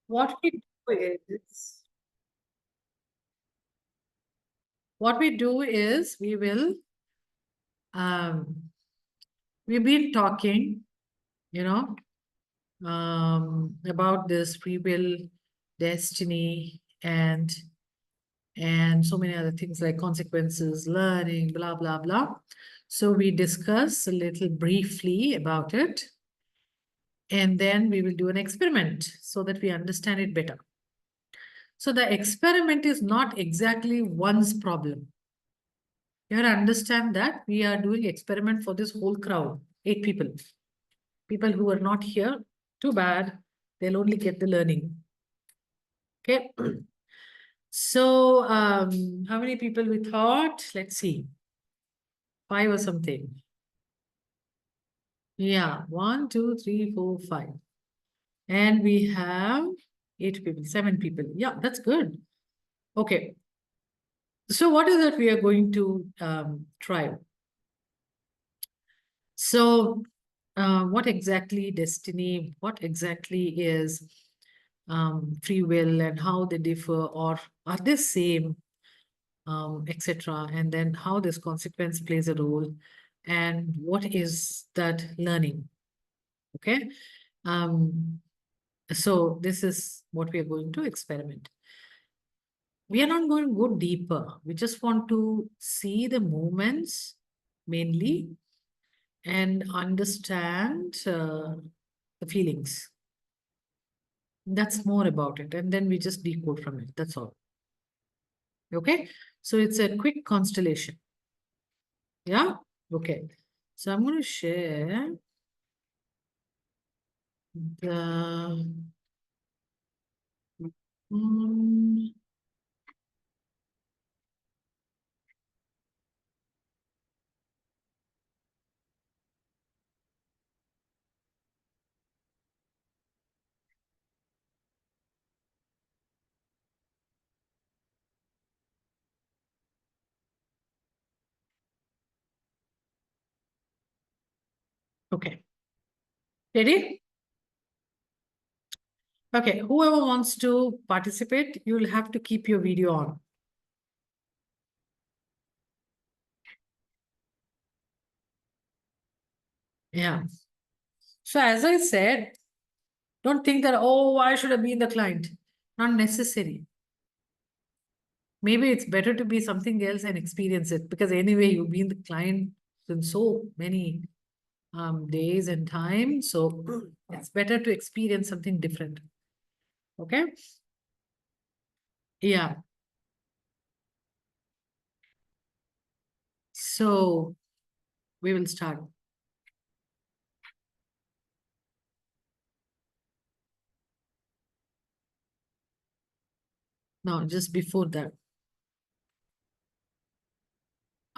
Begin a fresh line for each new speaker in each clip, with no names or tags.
What we do is, what we do is we will, um, we've been talking, you know, about this free will, destiny, and so many other things like consequences, learning, blah, blah, blah. So we discuss a little briefly about it, and then we will do an experiment so that we understand it better. So the experiment is not exactly one's problem. You have to understand that we are doing experiment for this whole crowd, 8 people. People who are not here, too bad. They'll only get the learning. Okay. So how many people we thought? Let's see. 5 or something. Yeah, 1, 2, 3, 4, 5. And we have 8 people, 7 people. Yeah, that's good. Okay. So what is that we are going to try? So what exactly destiny, what exactly is free will, and how they differ, or are they same, etc. And then how this consequence plays a role, and what is that learning? Okay. So this is what we are going to experiment. We are not going to go deeper. We just want to see the movements mainly and understand the feelings. That's more about it. And then we just decode from it. That's all. Okay. So it's a quick constellation. Yeah. Okay. So I'm going to share the. Mm, okay. Ready? Okay. Whoever wants to participate, you'll have to keep your video on. Yeah. So as I said, don't think that, oh, I should have been the client. Not necessary. Maybe it's better to be something else and experience it, because anyway, you've been the client in so many days and time. So it's better to experience something different. Okay. Yeah. So we will start. Now, just before that,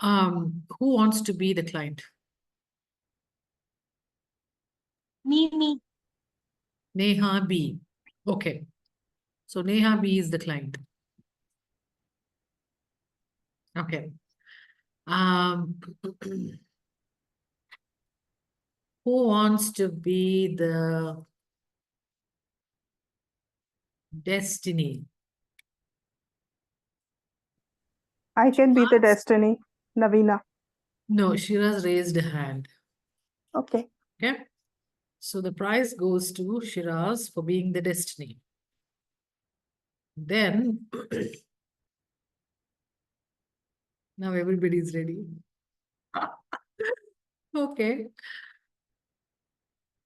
who wants to be the client?
Me.
Neha B. Okay. So Neha B is the client. Okay. Who wants to be the destiny?
I can be the destiny, Navina.
No, Shira's raised a hand.
Okay.
Okay. So the prize goes to Shiraz for being the destiny. Then, now everybody's ready. Okay.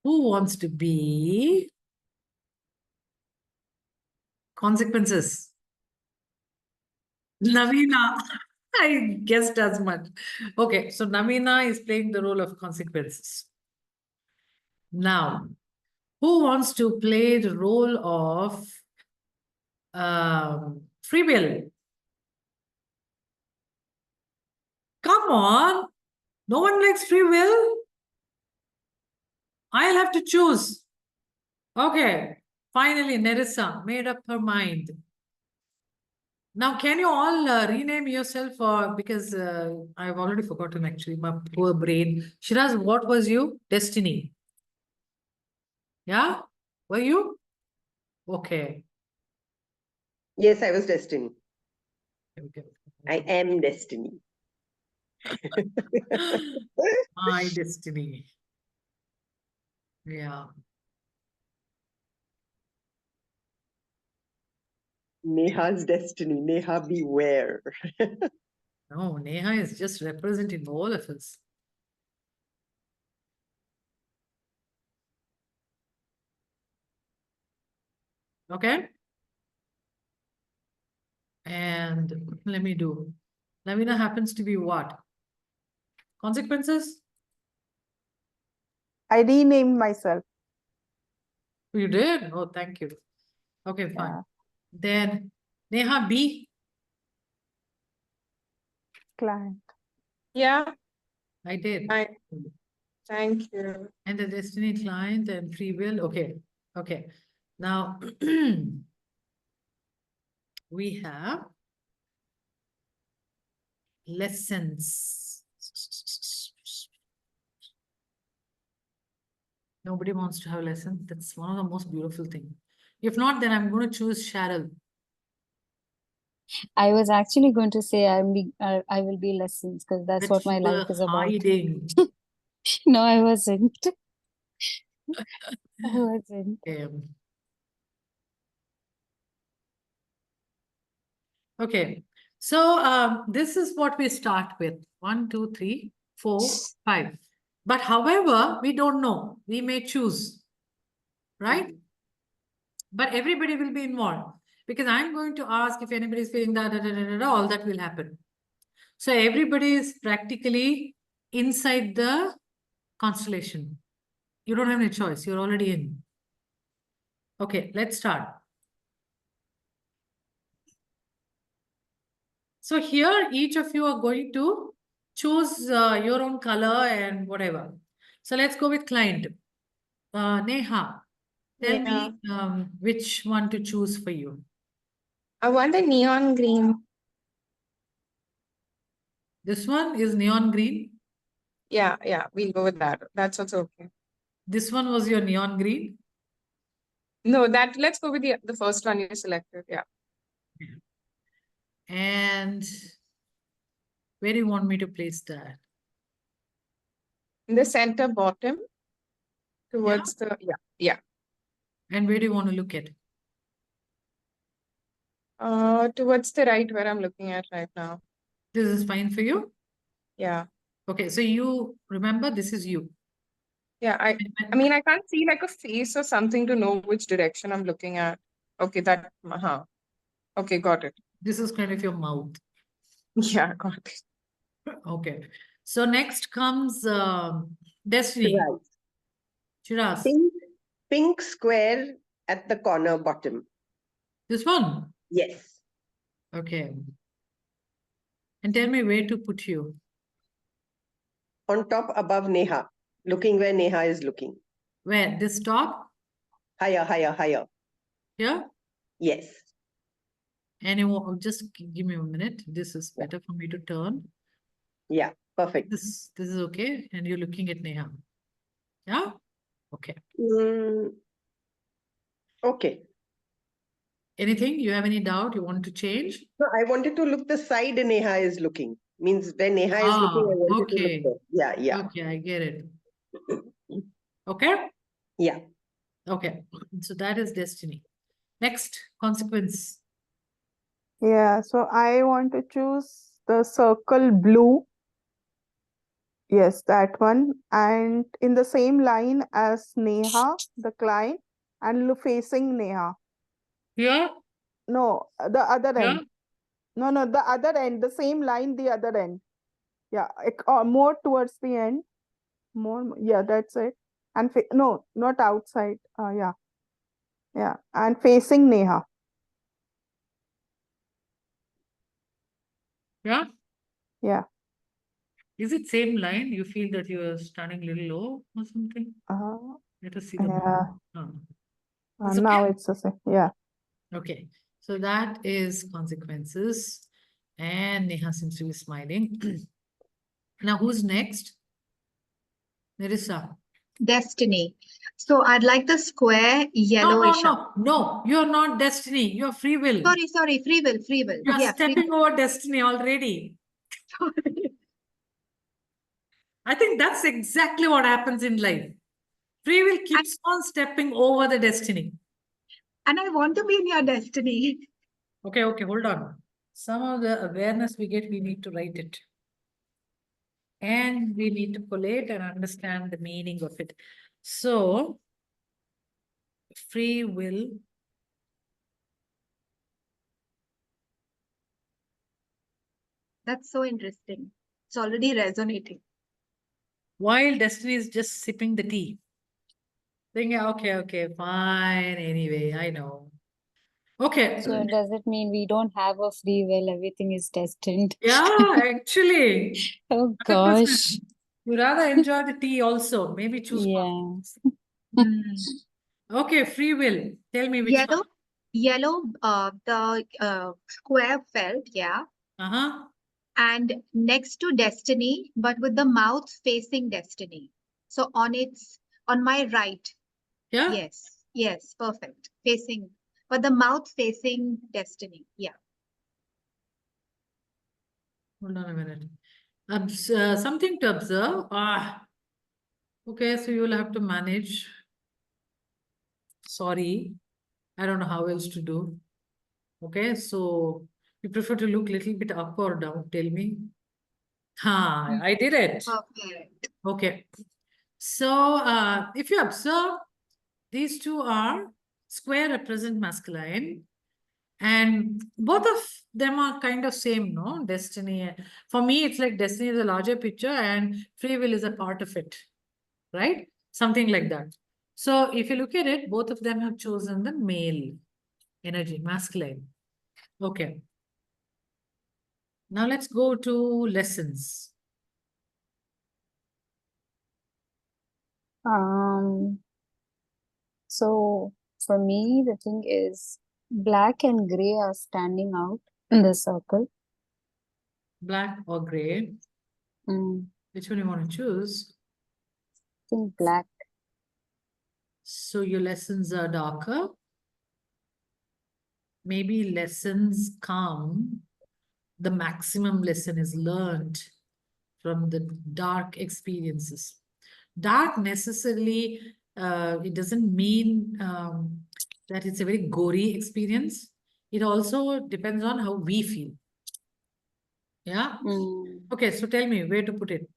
Who wants to be consequences? Navina. I guessed as much. Okay, so Navina is playing the role of consequences. Now, who wants to play the role of free will? Come on. No one likes free will. I'll have to choose. Okay. Finally, Nerissa made up her mind. Now, can you all rename yourself, or because I've already forgotten actually, my poor brain. Shiraz, what was you? Destiny. Yeah? Were you? Okay.
Yes, I was Destiny.
Okay.
I am Destiny.
My destiny. Yeah.
Neha's destiny. Neha, beware.
No, Neha is just representing all of us. Okay. And let me do. Lavina happens to be what? Consequences?
I renamed myself.
You did? Oh, thank you. Okay, fine.
Yeah.
Then Neha B.
Client.
Yeah,
I did.
thank you.
And the destiny client and free will. Okay. Okay. Now we have lessons. Nobody wants to have lessons. That's one of the most beautiful things. If not, then I'm going to choose Cheryl.
I was actually going to say I will be lessons because that's
But
what my
you
life
were
is about.
hiding.
No, I wasn't. I wasn't.
Okay. So this is what we start with. 1, 2, 3, 4, 5. But however, we don't know. We may choose. Right? But everybody will be involved. Because I'm going to ask if anybody is feeling that, all that will happen. So everybody is practically inside the constellation. You don't have any choice. You're already in. Okay, let's start. So here, each of you are going to choose your own color and whatever. So let's go with client. Neha, tell
Yeah.
me which one to choose for you.
I want the neon green.
This one is neon green.
Yeah, we'll go with that. That's also okay.
This one was your neon green.
No, let's go with the first one you selected. Yeah.
And where do you want me to place that?
In the center bottom towards yeah.
And where do you want to look at?
Towards the right where I'm looking at right now.
This is fine for you?
Yeah.
Okay, so you remember this is you.
Yeah, I mean, I can't see like a face or something to know which direction I'm looking at. Okay, okay, got it.
This is kind of your mouth.
Yeah, got it.
Okay. So next comes Destiny.
Right.
Shiraz.
Pink square at the corner bottom.
This one?
Yes.
Okay. And tell me where to put you.
On top above Neha. Looking where Neha is looking.
Where? This top?
Higher, higher, higher.
Here?
Yes.
And you want, just give me a minute. This is better for me to turn.
Yeah, perfect.
This is okay. And you're looking at Neha. Yeah? Okay.
Okay.
Anything? You have any doubt? You want to change?
No, I wanted to look the side Neha is looking. Means where Neha is looking, I wanted to
okay.
look there. Yeah.
Okay, I get it. Okay?
Yeah.
Okay. So that is Destiny. Next, consequence.
Yeah, so I want to choose the circle blue. Yes, that one. And in the same line as Neha, the client, and facing Neha.
Here?
No, the other
Here?
end. No, the other end, the same line, the other end. Yeah, more towards the end. Yeah, that's it. And no, not outside. Yeah, and facing Neha.
Yeah?
Yeah.
Is it same line? You feel that you are standing a little low or something? Let us see the
Yeah.
It's
Now
okay?
it's the same. Yeah.
Okay. So that is consequences. And Neha seems to be smiling. Now who's next? Nerissa.
Destiny. So I'd like the square yellowish.
No, you're not destiny. You're free will.
Sorry, free will, free will.
You're
Yeah, free
stepping over destiny already.
will.
I think that's exactly what happens in life. Free will keeps on stepping over the destiny.
And I want to be in your destiny.
Okay, hold on. Some of the awareness we get, we need to write it. And we need to collate and understand the meaning of it. So, free will.
That's so interesting. It's already resonating.
While destiny is just sipping the tea. Thinking, okay, fine. Anyway, I know. Okay.
So does it mean we don't have a free will? Everything is destined.
Yeah, actually.
Oh
100%.
gosh.
You rather enjoy the tea also. Maybe choose
Yeah.
one. Okay, free will. Tell me which one.
Yellow, the square felt, yeah.
Uh-huh.
And next to destiny, but with the mouth facing destiny. So on my right.
Yeah?
Yes, perfect. Facing, but the mouth facing destiny. Yeah.
Hold on a minute. Something to observe. Okay, so you'll have to manage. Sorry. I don't know how else to do. Okay, so you prefer to look little bit up or down? Tell me. I did it.
Perfect.
Okay. So if you observe, these two are square represent masculine, and both of them are kind of same, no? Destiny. For me, it's like destiny is a larger picture and free will is a part of it, right? Something like that. So if you look at it, both of them have chosen the male energy, masculine. Okay. Now let's go to lessons.
So for me, the thing is black and gray are standing out in the circle.
Black or gray?
Mm,
Which one you want to choose?
I think black.
So your lessons are darker. Maybe lessons come, the maximum lesson is learned from the dark experiences. Dark necessarily, it doesn't mean that it's a very gory experience. It also depends on how we feel. Yeah?
Mm,
Okay, so tell me where to put it.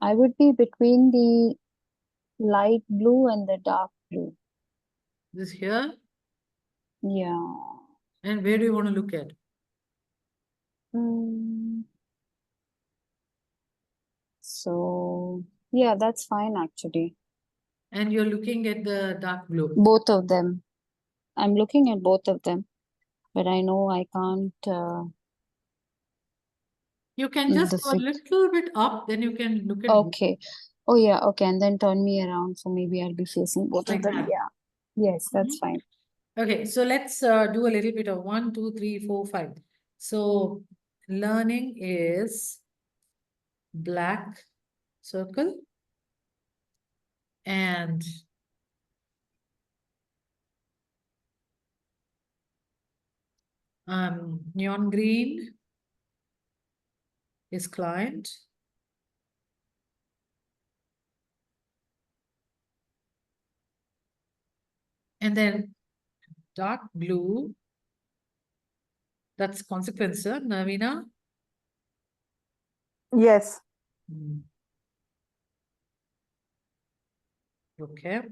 I would be between the light blue and the dark blue.
This here?
Yeah.
And where do you want to look at?
So yeah, that's fine actually.
And you're looking at the dark blue.
Both of them. I'm looking at both of them, but I know I can't.
You can just go a little bit up, then you can look at both.
Okay. Oh yeah. Okay, and then turn me around, so maybe I'll be facing both
Like
of them.
that.
Yeah. Yes, that's fine.
Okay, so let's do a little bit of 1, 2, 3, 4, 5. So learning is black circle and neon green is client. And then dark blue, that's consequencer, Navina.
Yes.
Okay.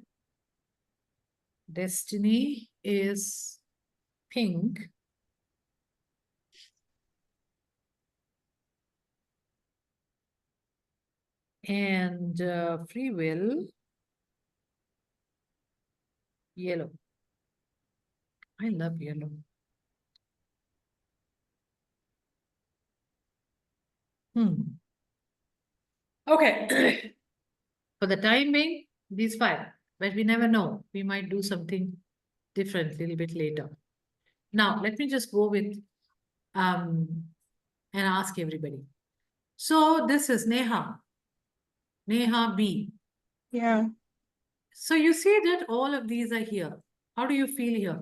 Destiny is pink. And free will, yellow. I love yellow. Okay. For the time being, these 5, but we never know. We might do something different a little bit later. Now, let me just go with and ask everybody. So this is Neha. Neha B.
Yeah.
So you see that all of these are here. How do you feel here?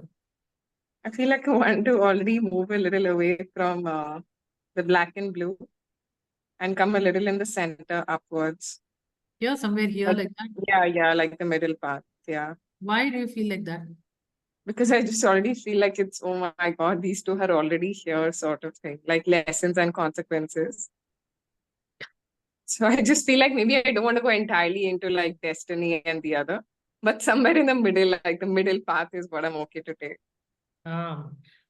I feel like I want to already move a little away from the black and blue and come a little in the center upwards.
Here, somewhere here,
Like,
like that.
yeah, like the middle path. Yeah.
Why do you feel like that?
Because I just already feel like it's, oh my God, these two are already here, sort of thing, like lessons and consequences. So I just feel like maybe I don't want to go entirely into like destiny and the other, but somewhere in the middle, like the middle path is what I'm okay to take.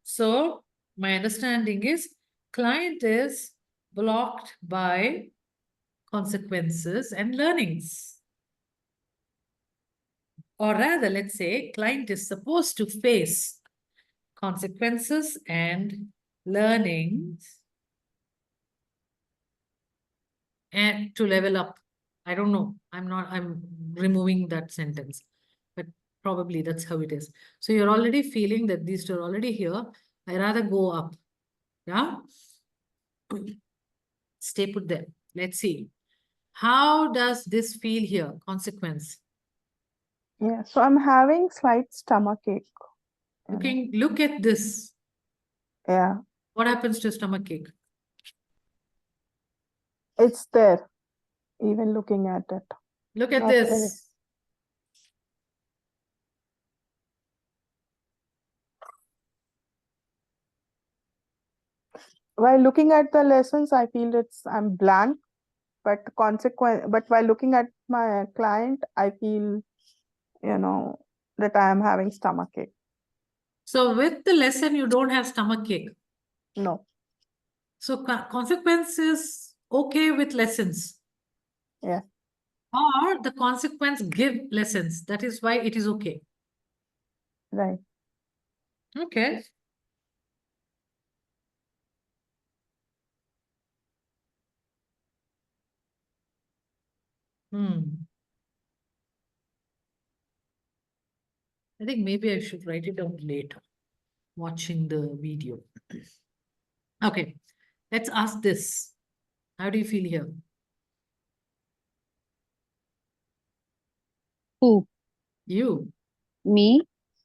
So my understanding is client is blocked by consequences and learnings. Or rather, let's say client is supposed to face consequences and learnings and to level up. I don't know. I'm removing that sentence, but probably that's how it is. So you're already feeling that these two are already here. I rather go up. Yeah. Stay put there. Let's see. How does this feel here? Consequence.
Yeah, so I'm having slight stomachache. You know.
Look at this.
Yeah,
What happens to stomachache?
it's there, even looking at it.
Look at
Not very.
this.
While looking at the lessons, I feel I'm blank, but while looking at my client, I feel, that I am having stomachache.
So with the lesson, you don't have stomachache.
No.
So consequence is okay with lessons.
Yeah.
Or the consequence give lessons. That is why it is okay.
Right.
Okay. I think maybe I should write it down later, watching the video. Okay, let's ask this. How do you feel here?
Who?
You.
Me?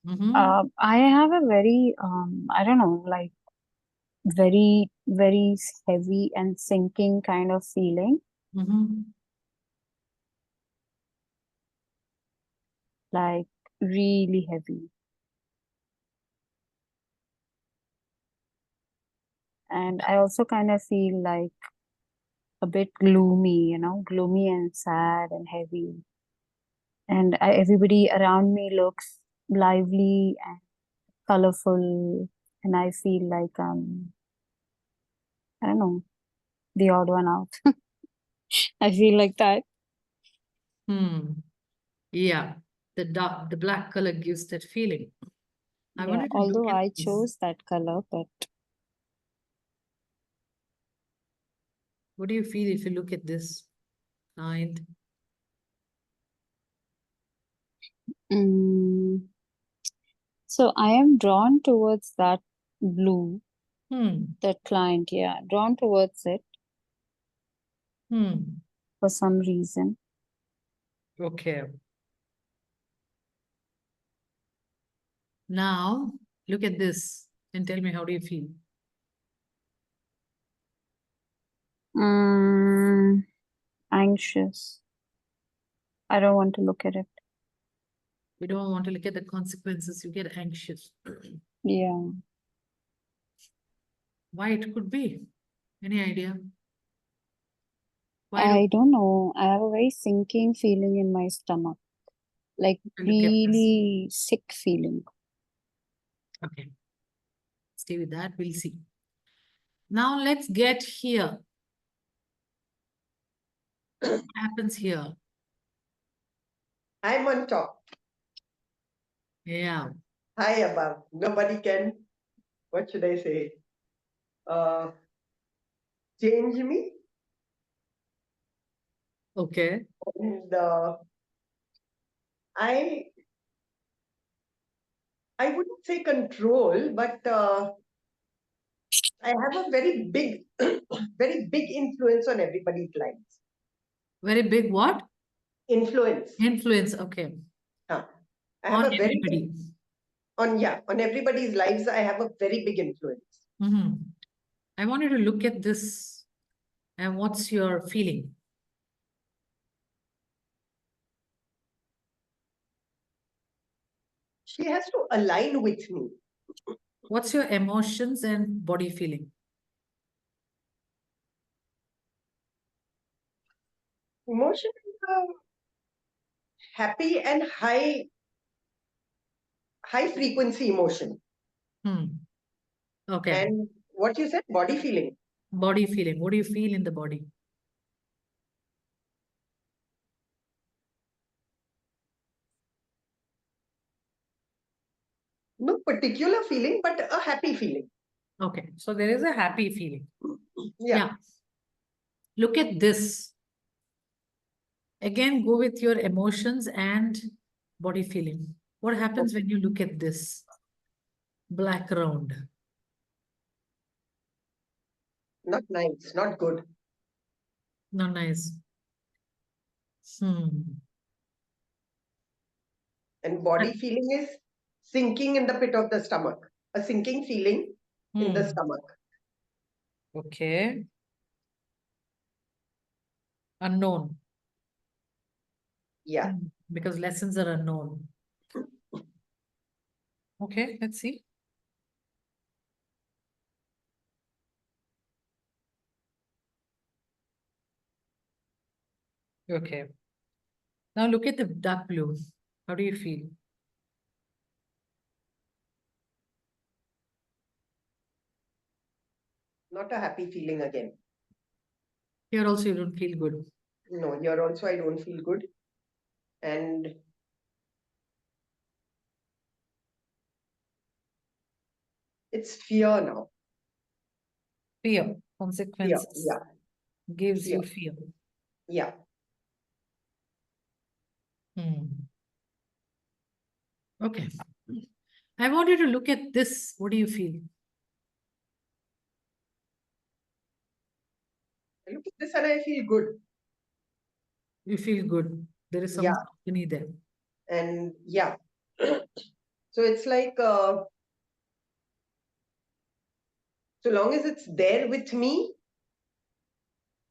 Mm-hmm.
I have a very, I don't know, like very, very heavy and sinking kind of feeling.
Mm-hmm.
Like really heavy. And I also kind of feel like a bit gloomy, gloomy and sad and heavy. And everybody around me looks lively and colorful. And I feel like I don't know, the odd one out. I feel like that.
Yeah, the black color gives that feeling. I
Yeah,
wanted to
although
look at
I
this.
chose that color, but
What do you feel if you look at this? Client.
so I am drawn towards that blue,
Hmm.
that client, yeah, drawn towards it for some reason.
Okay. Now, look at this and tell me, how do you feel?
Anxious. I don't want to look at it.
You don't want to look at the consequences, you get anxious.
Yeah.
Why it could be? Any idea? Why
I don't know. I have a very sinking feeling in my stomach. Like
look at this?
really sick feeling.
Okay. Stay with that, we'll see. Now let's get here. What happens here?
I'm on top,
Yeah.
high above. Nobody can, what should I say? Change me.
Okay.
And I wouldn't say control, but I have a very big, very big influence on everybody's lives.
Very big what?
Influence.
Influence, okay.
Huh. I have
On
a very
everybody.
on everybody's lives. I have a very big influence.
Mhm. I want you to look at this and what's your feeling?
She has to align with me.
What's your emotions and body feeling?
Emotion, happy and high frequency emotion.
Okay.
And what you said, body feeling.
Body feeling. What do you feel in the body?
No particular feeling, but a happy feeling.
Okay. So there is a happy feeling.
Yeah.
Yeah. Look at this. Again, go with your emotions and body feeling. What happens when you look at this black round?
Not nice, not good.
Not nice.
And body feeling is sinking in the pit of the stomach. A sinking feeling in the stomach.
Okay. Unknown.
Yeah.
Because lessons are unknown. Okay, let's see. Okay. Now look at the dark blue. How do you feel?
Not a happy feeling again.
Here also you don't feel good.
No, here also I don't feel good. And it's fear now.
Fear.
Fear.
Consequences.
Yeah.
Gives
Fear.
you fear.
Yeah.
Okay. I want you to look at this. What do you feel?
I look at this and I feel good.
You feel good. There is some
Yeah.
company there.
And yeah. So it's like, so long as it's there with me,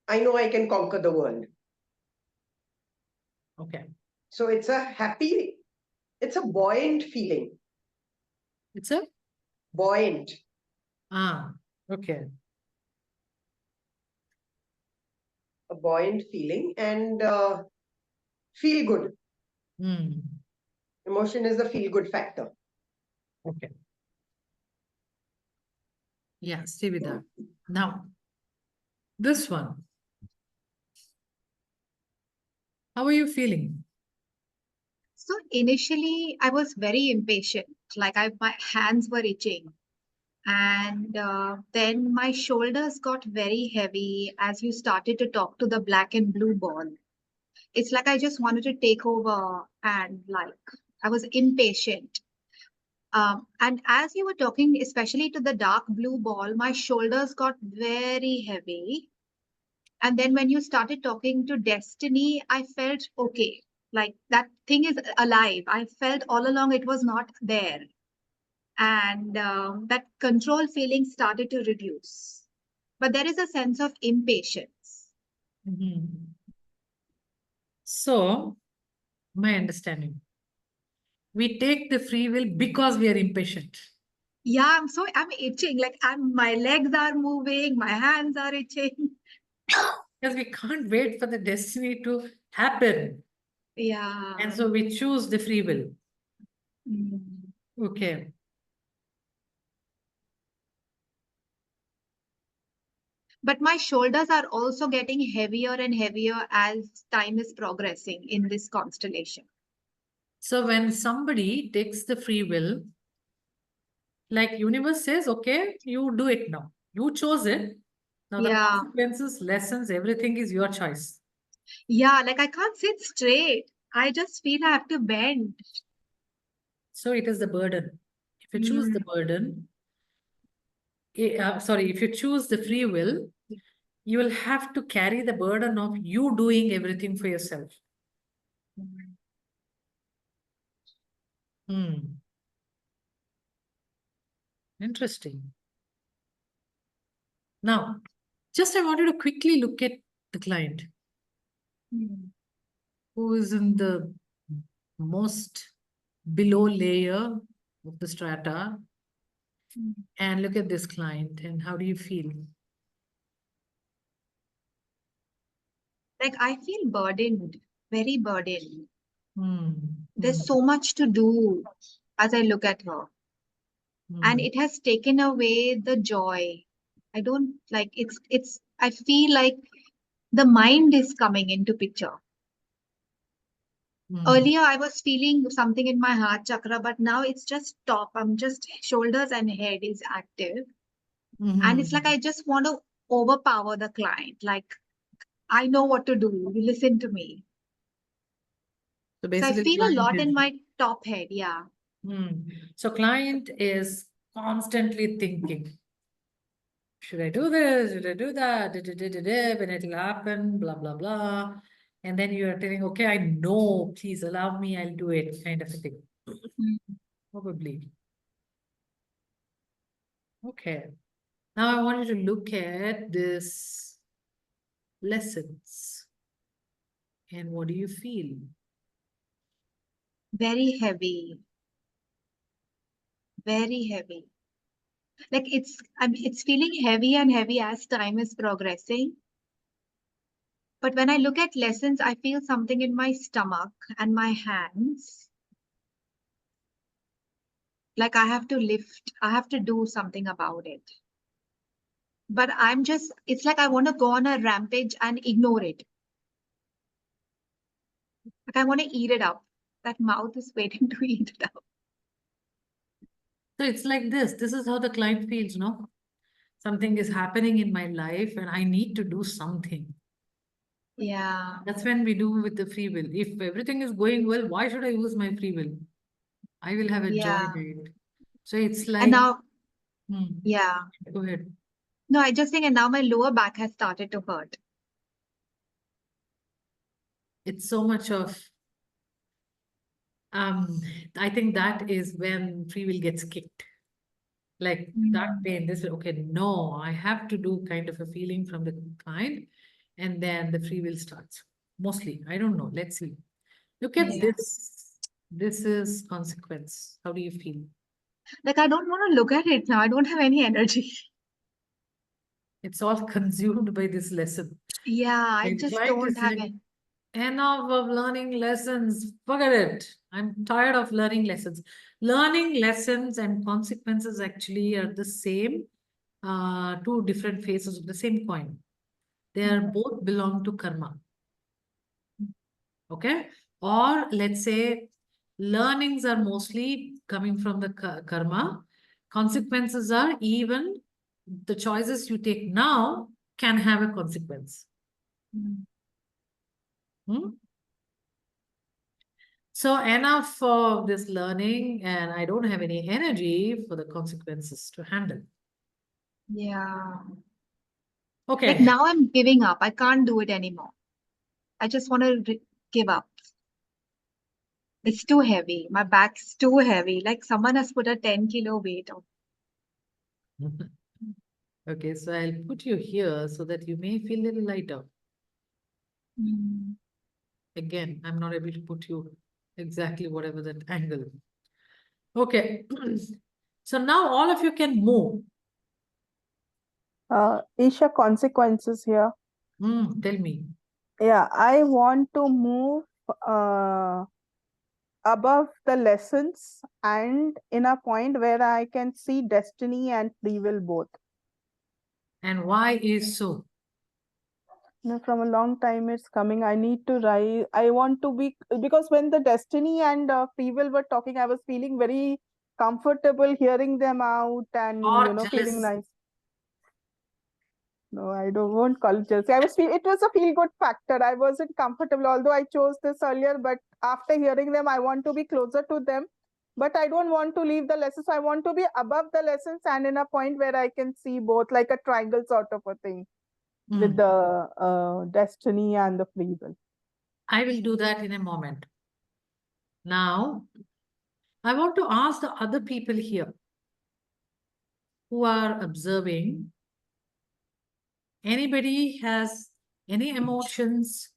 I know I can conquer the world.
Okay.
So it's a happy, it's a buoyant feeling.
It's a?
Buoyant.
Okay.
A buoyant feeling and feel good. Emotion is the feel good factor.
Okay. Yeah, stay with that. Now, this one. How are you feeling?
So initially, I was very impatient. Like my hands were itching. And then my shoulders got very heavy as you started to talk to the black and blue ball. It's like I just wanted to take over and like I was impatient. And as you were talking, especially to the dark blue ball, my shoulders got very heavy. And then when you started talking to Destiny, I felt okay. Like that thing is alive. I felt all along it was not there. And that control feeling started to reduce. But there is a sense of impatience.
So, my understanding. We take the free will because we are impatient.
Yeah, I'm itching. Like my legs are moving, my hands are itching.
Because we can't wait for the destiny to happen.
Yeah.
And so we choose the free will. Okay.
But my shoulders are also getting heavier and heavier as time is progressing in this constellation.
So when somebody takes the free will, like universe says, okay, you do it now. You chose it. Now the
Yeah.
consequences, lessons, everything is your choice.
Yeah, like I can't sit straight. I just feel I have to bend.
So it is the burden. If you choose the burden, sorry, if you choose the free will, you will have to carry the burden of you doing everything for yourself. Hmm. Interesting. Now, just I want you to quickly look at the client who is in the most below layer of the strata, and look at this client and how do you feel?
Like I feel burdened, very burdened.
Hmm.
There's so much to do as I look at her, and
Hmm.
it has taken away the joy. I don't like it's I feel like the mind is coming into picture.
Hmm.
Earlier I was feeling something in my heart chakra, but now it's just top. I'm just shoulders and head is active. And it's like
Mhm.
I just want to overpower the client. Like I know what to do. You listen to me.
So
So I
basically,
feel a
client
lot in
is.
my top head. Yeah.
So client is constantly thinking, should I do this? Should I do that? When it'll happen, blah, blah, blah. And then you are telling, okay, I know, please allow me, I'll do it, kind of a thing.
Mm.
Probably. Okay. Now I want you to look at this lessons. And what do you feel?
Very heavy. Very heavy. Like it's feeling heavy and heavy as time is progressing. But when I look at lessons, I feel something in my stomach and my hands. Like I have to lift, I have to do something about it. But it's like I want to go on a rampage and ignore it. Like I want to eat it up. That mouth is waiting to eat it up.
So it's like this. This is how the client feels, no? Something is happening in my life and I need to do something.
Yeah.
That's when we do with the free will. If everything is going well, why should I use my free will? I will have a joy
Yeah.
in it. So it's
And
like,
now,
hmm,
yeah.
go ahead.
No, I just think, and now my lower back has started to hurt.
It's so much of, I think that is when free will gets kicked. Like that pain, this, okay, no, I have to do kind of a feeling from the client, and then the free will starts. Mostly, I don't know. Let's see. Look at
Yeah.
this. This is consequence. How do you feel?
Like I don't want to look at it now. I don't have any energy.
It's all consumed by this lesson.
Yeah, I
Like the
just
client
don't
is
have
like,
it.
enough of learning lessons. Forget it. I'm tired of learning lessons. Learning lessons and consequences actually are the same, two different faces of the same coin. They are both belong to karma. Okay? Or let's say learnings are mostly coming from the karma. Consequences are even the choices you take now can have a consequence. Hmm? So enough for this learning, and I don't have any energy for the consequences to handle.
Yeah. Like
Okay.
now I'm giving up. I can't do it anymore. I just want to give up. It's too heavy. My back's too heavy. Like someone has put a 10-kilo weight on.
Okay, so I'll put you here so that you may feel a little lighter. Again, I'm not able to put you exactly whatever that angle. Okay. So now all of you can move.
Isha, consequences here.
Tell me.
Yeah, I want to move uh, above the lessons and in a point where I can see destiny and free will both.
And why is so?
From a long time it's coming. I need to rise. I want to be, because when the destiny and free will were talking, I was feeling very comfortable hearing them out and
Or
feeling
jealous?
nice. No, I don't want cultures. It was a feel good factor. I wasn't comfortable, although I chose this earlier, but after hearing them, I want to be closer to them. But I don't want to leave the lessons. I want to be above the lessons and in a point where I can see both, like a triangle sort of a thing with the destiny and the free will.
I will do that in a moment. Now, I want to ask the other people here who are observing. Anybody has any emotions,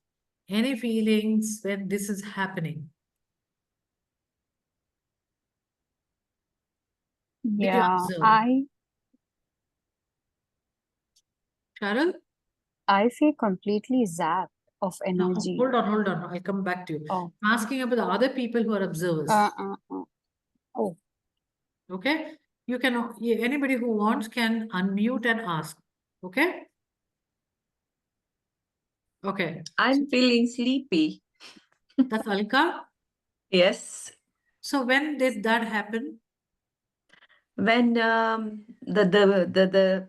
any feelings when this is happening? Did you
Yeah,
observe? Cheryl?
I feel completely zapped of
No,
energy.
hold on. I'll come back to you.
Oh,
I'm asking about the other people who are observers.
Oh,
Okay? You can, anybody who wants can unmute and ask. Okay? Okay.
I'm feeling sleepy.
That's Alka.
Yes.
So when did that happen?
When the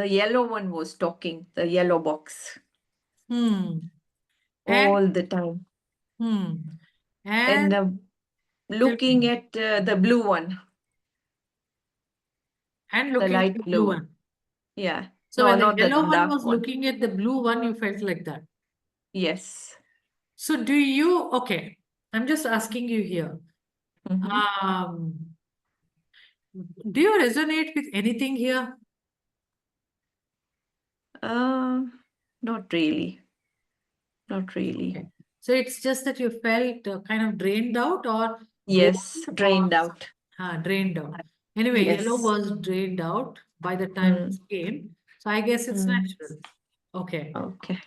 yellow one was talking, the yellow box,
Hmm.
all
And
the time.
and
And
tell
looking
me,
at the blue one,
and
the
looking at
light
the
blue
blue
one.
one.
Yeah.
So
No,
when the
not the
yellow one
dark
was
one.
looking at the blue one, you felt like that.
Yes.
So do you, okay, I'm just asking you here.
Mhm.
Do you resonate with anything here?
Not really. Not really.
Okay. So it's just that you felt kind of drained out or
Yes,
bored
drained
or
out.
drained out. Anyway, yellow
Yes.
was drained out by the time
Mm.
it came. So I guess it's natural. Okay.
Okay.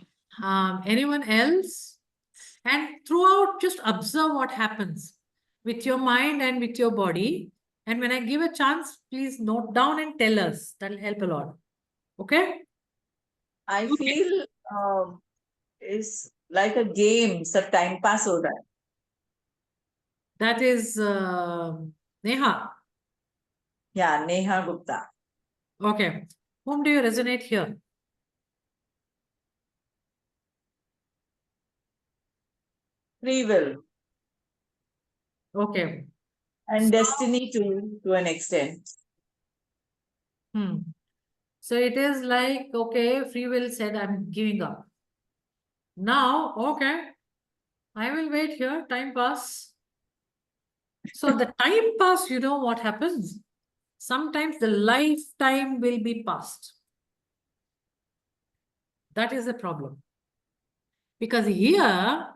Anyone else? And throughout, just observe what happens with your mind and with your body. And when I give a chance, please note down and tell us. That'll help a lot. Okay?
I
Okay.
feel it's like a game, सब time pass हो रहा है.
That is Neha.
Yeah, Neha Gupta.
Okay. Whom do you resonate here?
Freewill
Okay.
and destiny to an extent.
So it is like, okay, free will said, I'm giving up. Now, okay, I will wait here, time pass. So the time pass, you know what happens? Sometimes the lifetime will be passed. That is the problem. Because here,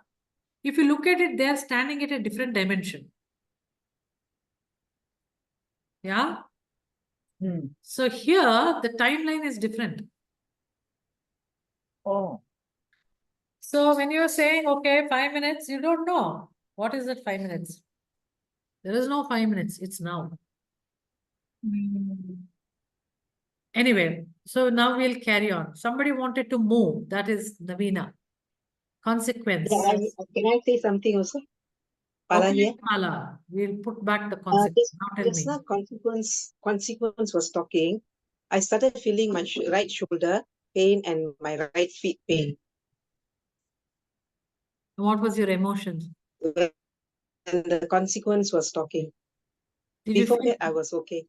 if you look at it, they're standing at a different dimension. Yeah? So here, the timeline is different.
Oh.
So when you're saying, okay, 5 minutes, you don't know. What is that 5 minutes? There is no 5 minutes. It's now. Anyway, so now we'll carry on. Somebody wanted to move. That is Navina. Consequence.
Can I say something also? Pala
Okay,
here.
Pala. We'll put back the consequence. Now tell
Just
me.
now consequence was talking. I started feeling my right shoulder pain and my right feet pain.
What was your emotions?
When the consequence was talking.
Did you
Before
feel,
that, I was okay.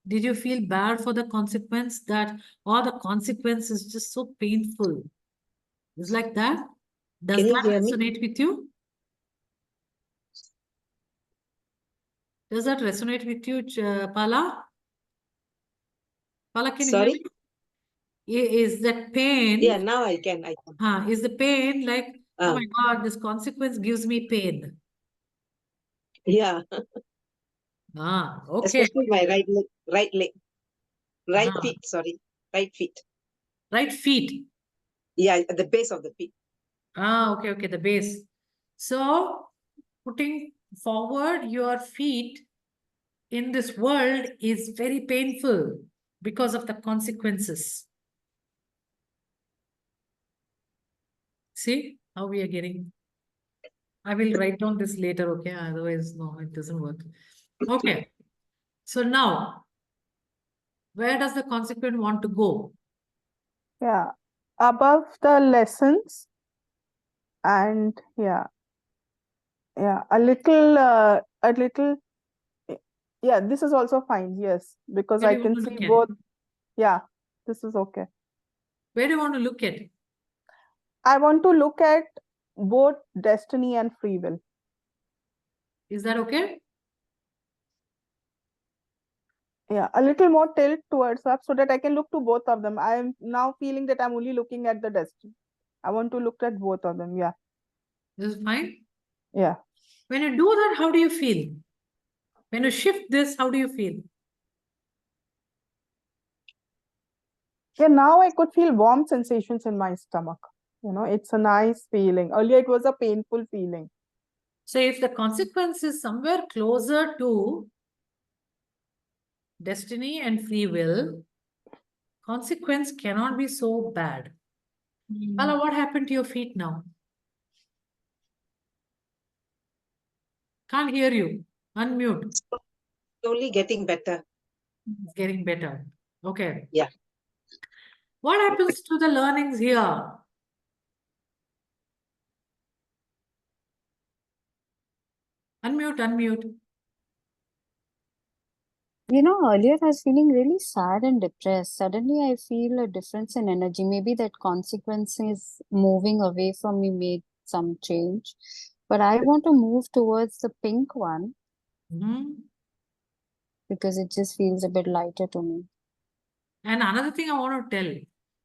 did you feel bad for the consequence that, or the consequence is just so painful? It's like that? Does
Can you
that
hear me?
resonate with you? Does that resonate with you, Pala? Pala, can you hear me?
Sorry?
Is that pain?
Yeah, now I can.
Is the pain like, oh
Ah.
my God, this consequence gives me pain?
Yeah.
Okay.
Especially my right leg. Right
Ah.
feet, sorry. Right feet.
Right feet.
Yeah, at the base of the feet.
Okay, the base. So, putting forward your feet in this world is very painful because of the consequences. See how we are getting. I will write down this later, okay? Otherwise, no, it doesn't work. Okay. So now, where does the consequent want to go?
Yeah. Above the lessons and yeah, a little, yeah, this is also fine. Yes, because
Where
I
do you want
can
to
see
look at
both.
it?
Yeah, this is okay.
Where do you want to look at it?
I want to look at both destiny and free will.
Is that okay?
Yeah, a little more tilt towards up so that I can look to both of them. I am now feeling that I'm only looking at the destiny. I want to look at both of them. Yeah,
This is fine.
yeah.
When you do that, how do you feel? When you shift this, how do you feel?
Yeah, now I could feel warm sensations in my stomach. It's a nice feeling. Earlier it was a painful feeling.
So if the consequence is somewhere closer to destiny and free will, consequence cannot be so bad. Bala, what happened to your feet now? Can't hear you. Unmute.
Slowly getting better.
It's getting better. Okay.
Yeah.
What happens to the learnings here? Unmute, unmute.
Earlier I was feeling really sad and depressed. Suddenly I feel a difference in energy. Maybe that consequences moving away from me made some change. But I want to move towards the pink one
Mhm.
because it just feels a bit lighter to me.
And another thing I want to tell,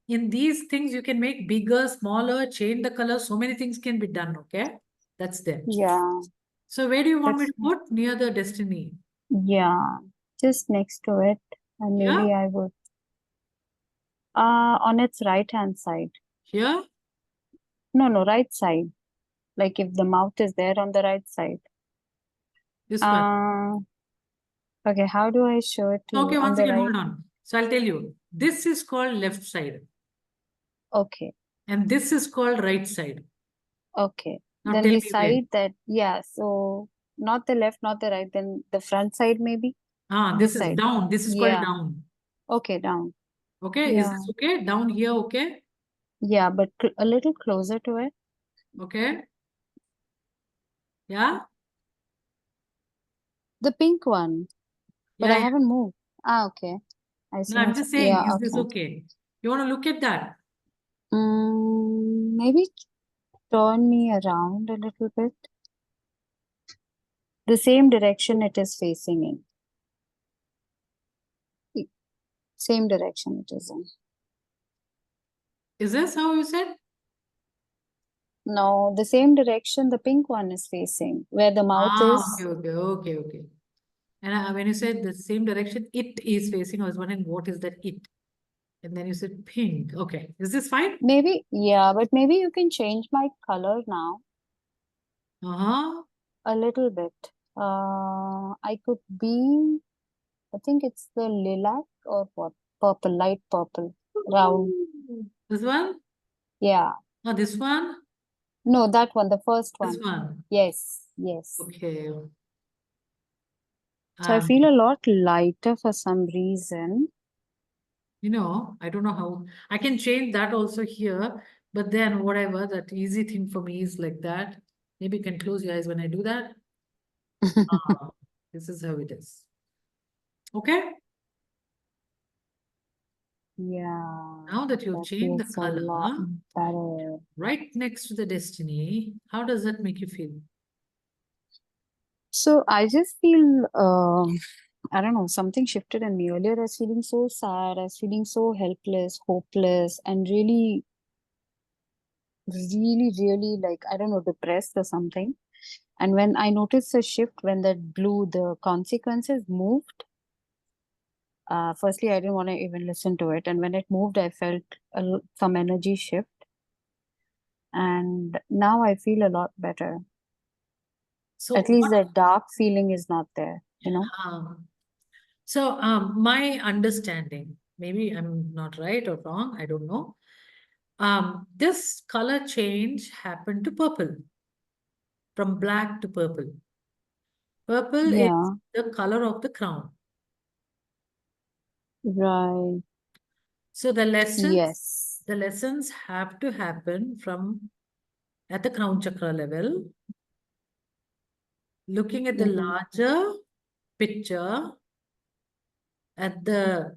in these things you can make bigger, smaller, change the color. So many things can be done. Okay. That's there.
Yeah,
So where do you want me
that's
to put? Near the destiny.
yeah, just next to it. And
Yeah.
maybe I would on its right hand side.
Here.
No, right side. Like if the mouth is there on the right side.
This one.
Okay, how do I show it to you?
Okay,
On
one
the
second,
right.
hold on. So I'll tell you. This is called left side.
Okay,
And this is called right side.
okay.
Now
Then
tell me where.
beside that, yeah, so not the left, not the right, then the front side maybe?
This
This
is
side.
down. This is called
Yeah.
down.
Okay, down.
Okay, is
Yeah.
this okay? Down here, okay?
Yeah, but a little closer to it.
Okay. Yeah?
The pink one, but
Yeah,
I
yeah.
haven't moved. Okay. I see.
No, I'm just saying,
Yeah,
is this
okay.
okay? You want to look at that?
Maybe turn me around a little bit. The same direction it is facing in. Same direction it is in.
Is this how you said?
No, the same direction the pink one is facing, where the mouth is.
Okay. And when you said the same direction it is facing, I was wondering what is that it? And then you said pink. Okay. Is this fine?
Maybe, yeah, but maybe you can change my color now
Uh-huh.
a little bit. I could be, I think it's the lilac or what? Purple, light purple, round.
This one?
Yeah.
Oh, this one?
No, that one, the first
This
one.
one.
Yes, yes.
Okay.
So I feel a lot lighter for some reason.
I don't know how I can change that also here, but then whatever, that easy thing for me is like that. Maybe you can close your eyes when I do that. Ah, this is how it is. Okay.
Yeah,
Now that you've
that
changed the
feels a lot
color
better.
right next to the destiny, how does that make you feel?
So I just feel, I don't know, something shifted in me. Earlier, I was feeling so sad. I was feeling so helpless, hopeless, and really, really like, I don't know, depressed or something. And when I noticed a shift, when that blue, the consequences moved, firstly, I didn't want to even listen to it. And when it moved, I felt some energy shift. And now I feel a lot better.
So
At least that dark feeling is not there,
So my understanding, maybe I'm not right or wrong, I don't know. This color change happened to purple, from black to purple. Purple is
Yeah,
the color of the crown.
right.
So the
Yes.
lessons have to happen from at the crown chakra level, looking at the larger picture, at the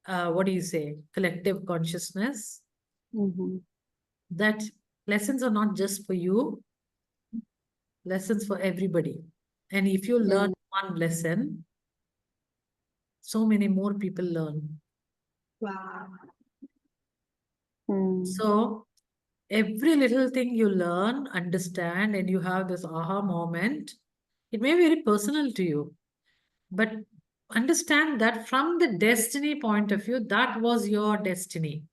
what do you say, collective consciousness, that lessons are not just for you, lessons for everybody. And if you learn one lesson, so many more people learn.
Wow.
So every little thing you learn, understand, and you have this aha moment, it may be very personal to you, but understand that from the destiny point of view, that was your destiny.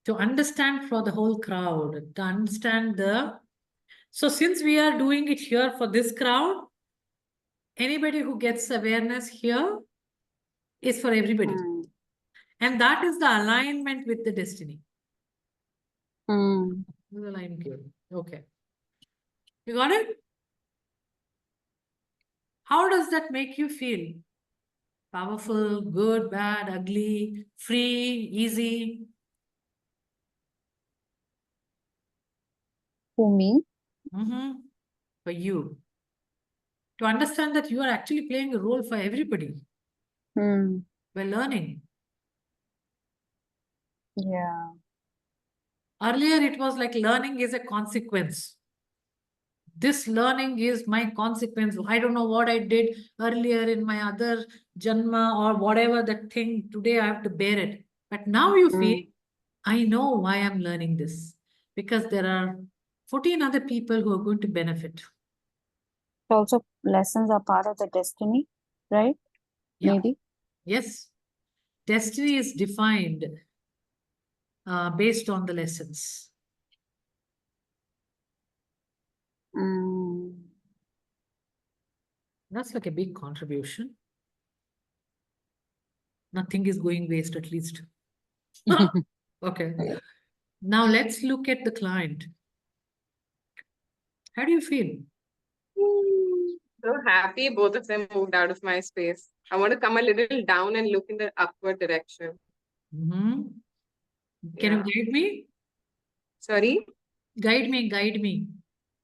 To understand for the whole crowd, to understand the. So since we are doing it here for this crowd, anybody who gets awareness here is for everybody. And that is the alignment with the destiny. This is the line clear. Okay. You got it? How does that make you feel? Powerful, good, bad, ugly, free, easy?
For me,
For you. To understand that you are actually playing a role for everybody. We're learning.
yeah.
Earlier, it was like learning is a consequence. This learning is my consequence. I don't know what I did earlier in my other janma or whatever that thing. Today I have to bear it. But now you feel, I know why I'm learning this. Because there are 14 other people who are going to benefit.
Also, lessons are part of the destiny, right?
Yeah.
Maybe.
Yes. Destiny is defined based on the lessons. That's like a big contribution. Nothing is going waste, at least. Okay. Now let's look at the client. How do you feel?
So happy both of them moved out of my space. I want to come a little down and look in the upward direction.
Can you guide me?
Sorry?
Guide me.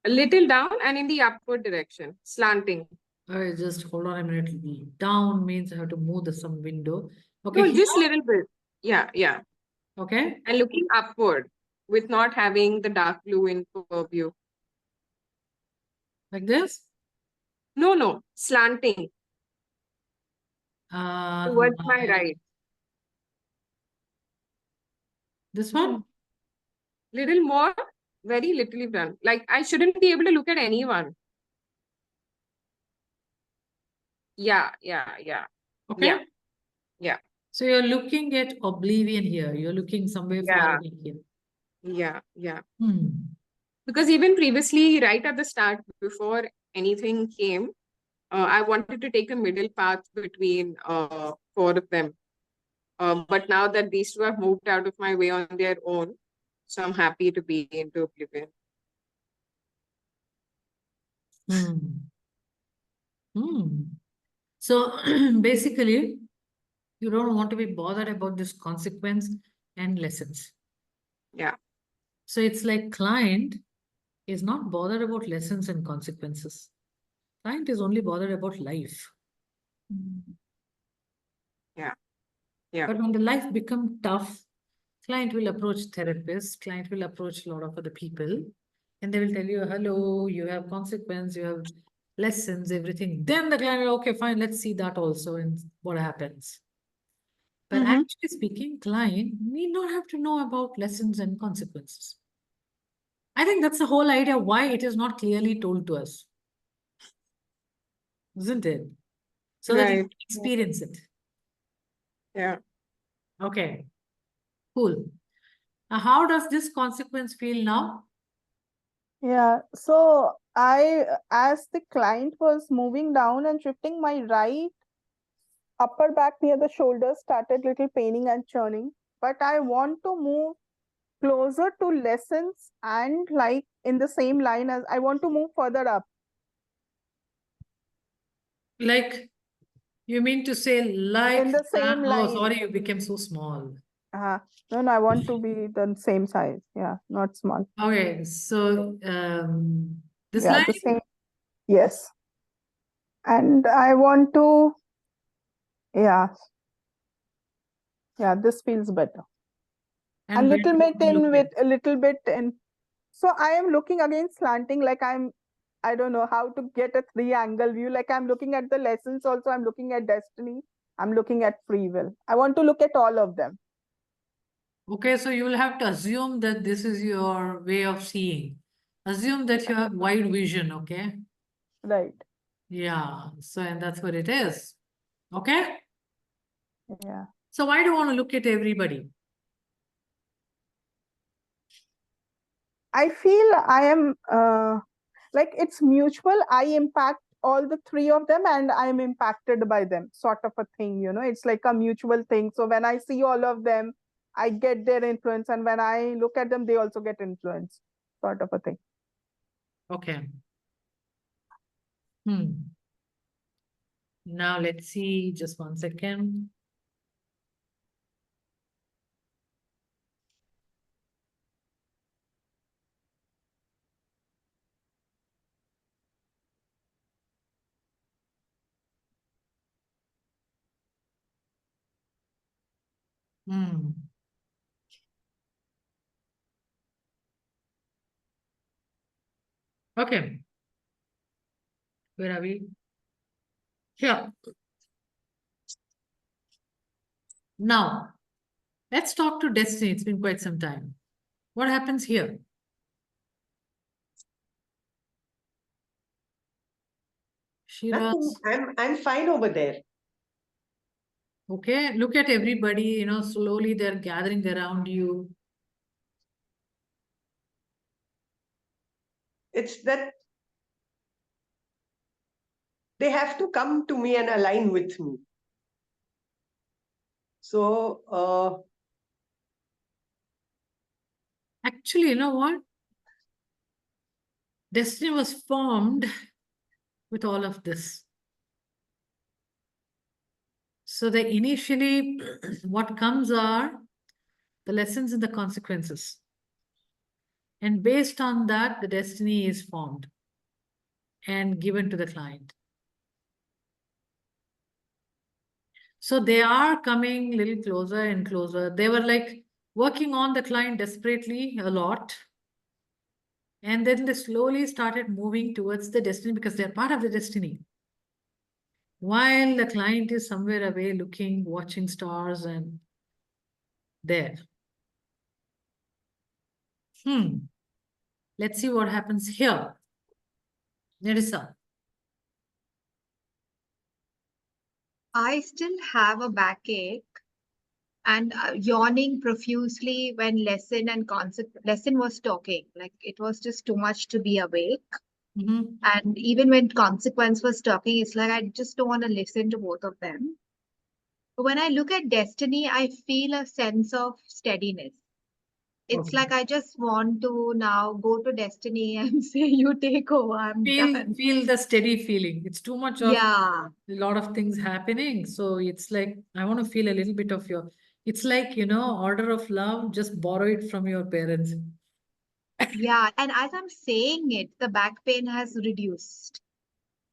A little down and in the upward direction, slanting.
All right, just hold on a minute. Down means I have to move some window. Okay,
No,
here?
just little bit. Yeah.
Okay.
And looking upward with not having the dark blue in purview.
Like this?
No, slanting towards my right.
This one?
Little more, very little done. Like I shouldn't be able to look at anyone. Yeah.
Okay.
Yeah.
So you're looking at oblivion here. You're looking somewhere far away here.
Yeah. Because even previously, right at the start, before anything came, I wanted to take a middle path between four of them. But now that these two have moved out of my way on their own, so I'm happy to be into oblivion.
So basically, you don't want to be bothered about this consequence and lessons.
Yeah.
So it's like client is not bothered about lessons and consequences. Client is only bothered about life.
Yeah.
But when the life become tough, client will approach therapists, client will approach a lot of other people, and they will tell you, hello, you have consequence, you have lessons, everything. Then the client will, okay, fine, let's see that also and what happens. But actually speaking, client need not have to know about lessons and consequences. I think that's the whole idea why it is not clearly told to us. Isn't it? So that you can experience it.
Yeah.
Okay. Cool. Now, how does this consequence feel now?
Yeah, so as the client was moving down and shifting, my right upper back near the shoulder started little paining and churning. But I want to move closer to lessons and like in the same line as I want to move further up.
Like, you mean to say like
In the same
that? Oh,
line.
sorry, you became so small.
No, I want to be the same size. Yeah, not small.
Okay, so this
Yeah,
line?
the same. Yes. And I want to, yeah, this feels better. And
where
little
do
bit
you
in
look
with
at?
a little bit in. So I am looking again slanting, like I don't know how to get a 3-angle view. Like I'm looking at the lessons also, I'm looking at destiny. I'm looking at free will. I want to look at all of them.
Okay, so you will have to assume that this is your way of seeing. Assume that you have wide vision, okay?
Right.
Yeah, so and that's what it is. Okay?
Yeah.
So why do you want to look at everybody?
I feel I am like it's mutual. I impact all the three of them and I am impacted by them, sort of a thing, you know. It's like a mutual thing. So when I see all of them, I get their influence, and when I look at them, they also get influence, sort of a thing.
Okay. Now let's see, just 1 second. Okay. Where are we? Here. Now, let's talk to Destiny. It's been quite some time. What happens here?
Nothing. I'm fine over there.
Okay, look at everybody, you know, slowly they're gathering around you.
It's that they have to come to me and align with me. So,
Actually, you know what? Destiny was formed with all of this. So the initially, what comes are the lessons and the consequences. And based on that, the destiny is formed and given to the client. So they are coming a little closer and closer. They were like working on the client desperately a lot. And then they slowly started moving towards the destiny because they're part of the destiny. While the client is somewhere away looking, watching stars and there. Let's see what happens here. Nerissa.
I still have a backache and yawning profusely when lesson was talking. Like it was just too much to be awake. And even when consequence was talking, it's like I just don't want to listen to both of them. But when I look at destiny, I feel a sense of steadiness. It's
Okay.
like I just want to now go to destiny and say, you take over, I'm done.
Feel the steady feeling. It's too much of
Yeah.
a lot of things happening. So it's like, I want to feel a little bit of your, it's like, you know, order of love, just borrow it from your parents.
Yeah. And as I'm saying it, the back pain has reduced.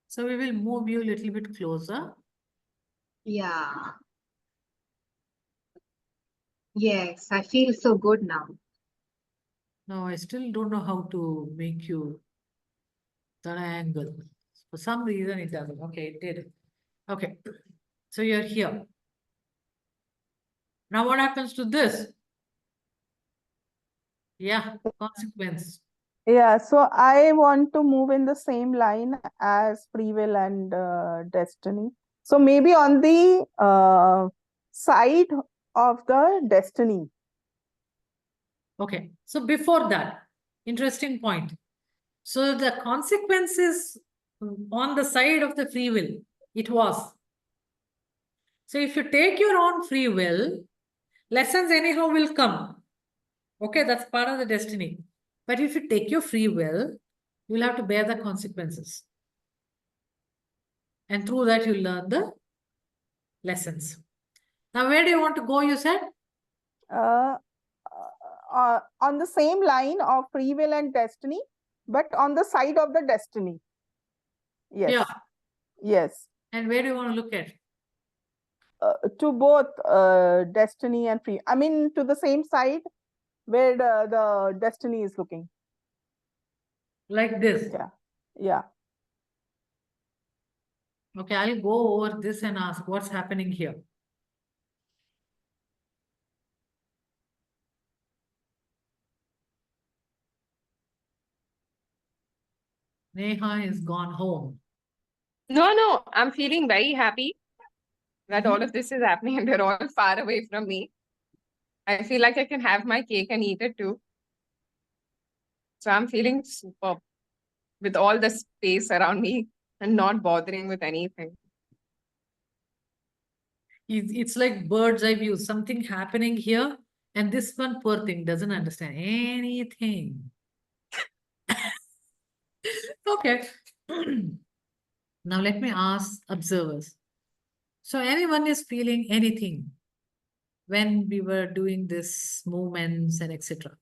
So we will move you a little bit closer.
Yeah. Yes, I feel so good now.
No, I still don't know how to make you that angle. For some reason it doesn't. Okay, it did. Okay. So you're here. Now what happens to this? Yeah, consequence.
Yeah, so I want to move in the same line as free will and destiny. So maybe on the side of the destiny.
Okay, so before that, interesting point. So the consequences on the side of the free will, it was. So if you take your own free will, lessons anyhow will come. Okay, that's part of the destiny. But if you take your free will, you'll have to bear the consequences. And through that, you'll learn the lessons. Now, where do you want to go, you said?
On the same line of free will and destiny, but on the side of the destiny. Yes.
Yeah.
Yes.
And where do you want to look at?
To both destiny and free. I mean, to the same side where the destiny is looking.
Like this?
Yeah. Yeah.
Okay, I'll go over this and ask what's happening here. Neha is gone home.
No, I'm feeling very happy that
Mhm.
all of this is happening and they're all far away from me. I feel like I can have my cake and eat it too. So I'm feeling super with all the space around me and not bothering with anything.
It's like bird's eye view, something happening here, and this one poor thing doesn't understand anything. Okay. Now let me ask observers. So anyone is feeling anything when we were doing this movements and etc.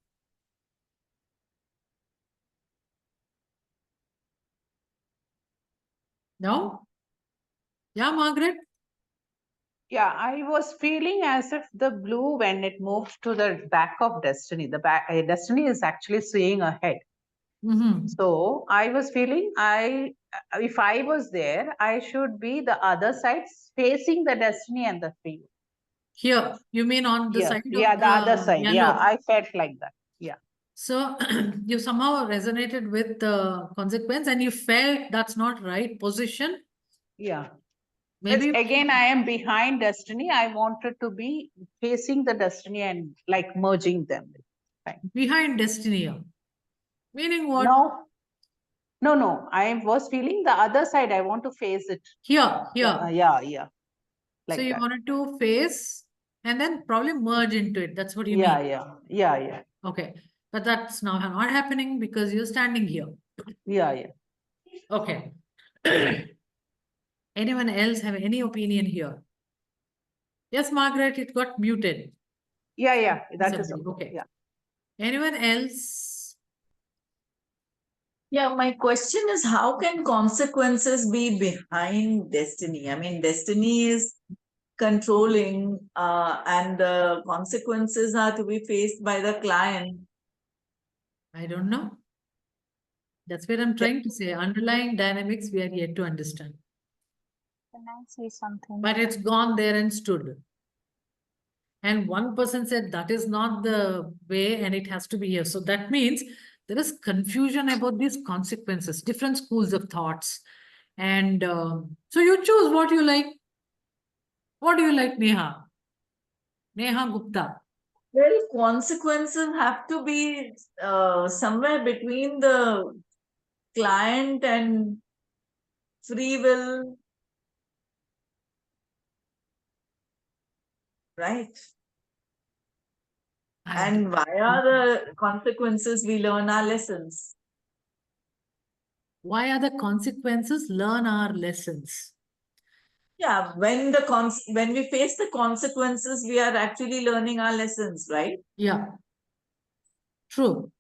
No? Yeah, Margaret?
Yeah, I was feeling as if the blue, when it moved to the back of Destiny, the back Destiny is actually seeing ahead.
Mm-hmm.
So I was feeling if I was there, I should be the other side facing the Destiny and the free.
Here, you mean on the
Yeah,
side
yeah,
of
the other side. Yeah,
yellow.
I felt like that. Yeah.
So you somehow resonated with the consequence and you felt that's not right position.
Yeah.
Maybe
But again, I am behind Destiny. I wanted to be facing the Destiny and like merging them. Fine.
behind destiny. Here. Meaning what?
No. I was feeling the other side. I want to face it.
Here.
Yeah.
So
Like
you
that.
wanted to face and then probably merge into it. That's what you mean.
Yeah.
Okay. But that's now not happening because you're standing here.
Yeah.
Okay. Anyone else have any opinion here? Yes, Margaret, it got muted.
Yeah. That is
Somebody. Okay.
Yeah.
Anyone else?
Yeah, my question is how can consequences be behind destiny? I mean, destiny is controlling, and the consequences are to be faced by the client.
I don't know. That's what I'm trying to say. Underlying dynamics we are yet to understand.
Can I say something?
But it's gone there and stood. And one person said that is not the way and it has to be here. So that means there is confusion about these consequences, different schools of thoughts. And so you choose what you like. What do you like, Neha? Neha Gupta.
Well, consequences have to be somewhere between the client and free will, right? And via the consequences, we learn our lessons.
Why are the consequences? Learn our lessons.
Yeah, when we face the consequences, we are actually learning our lessons, right?
Yeah. True.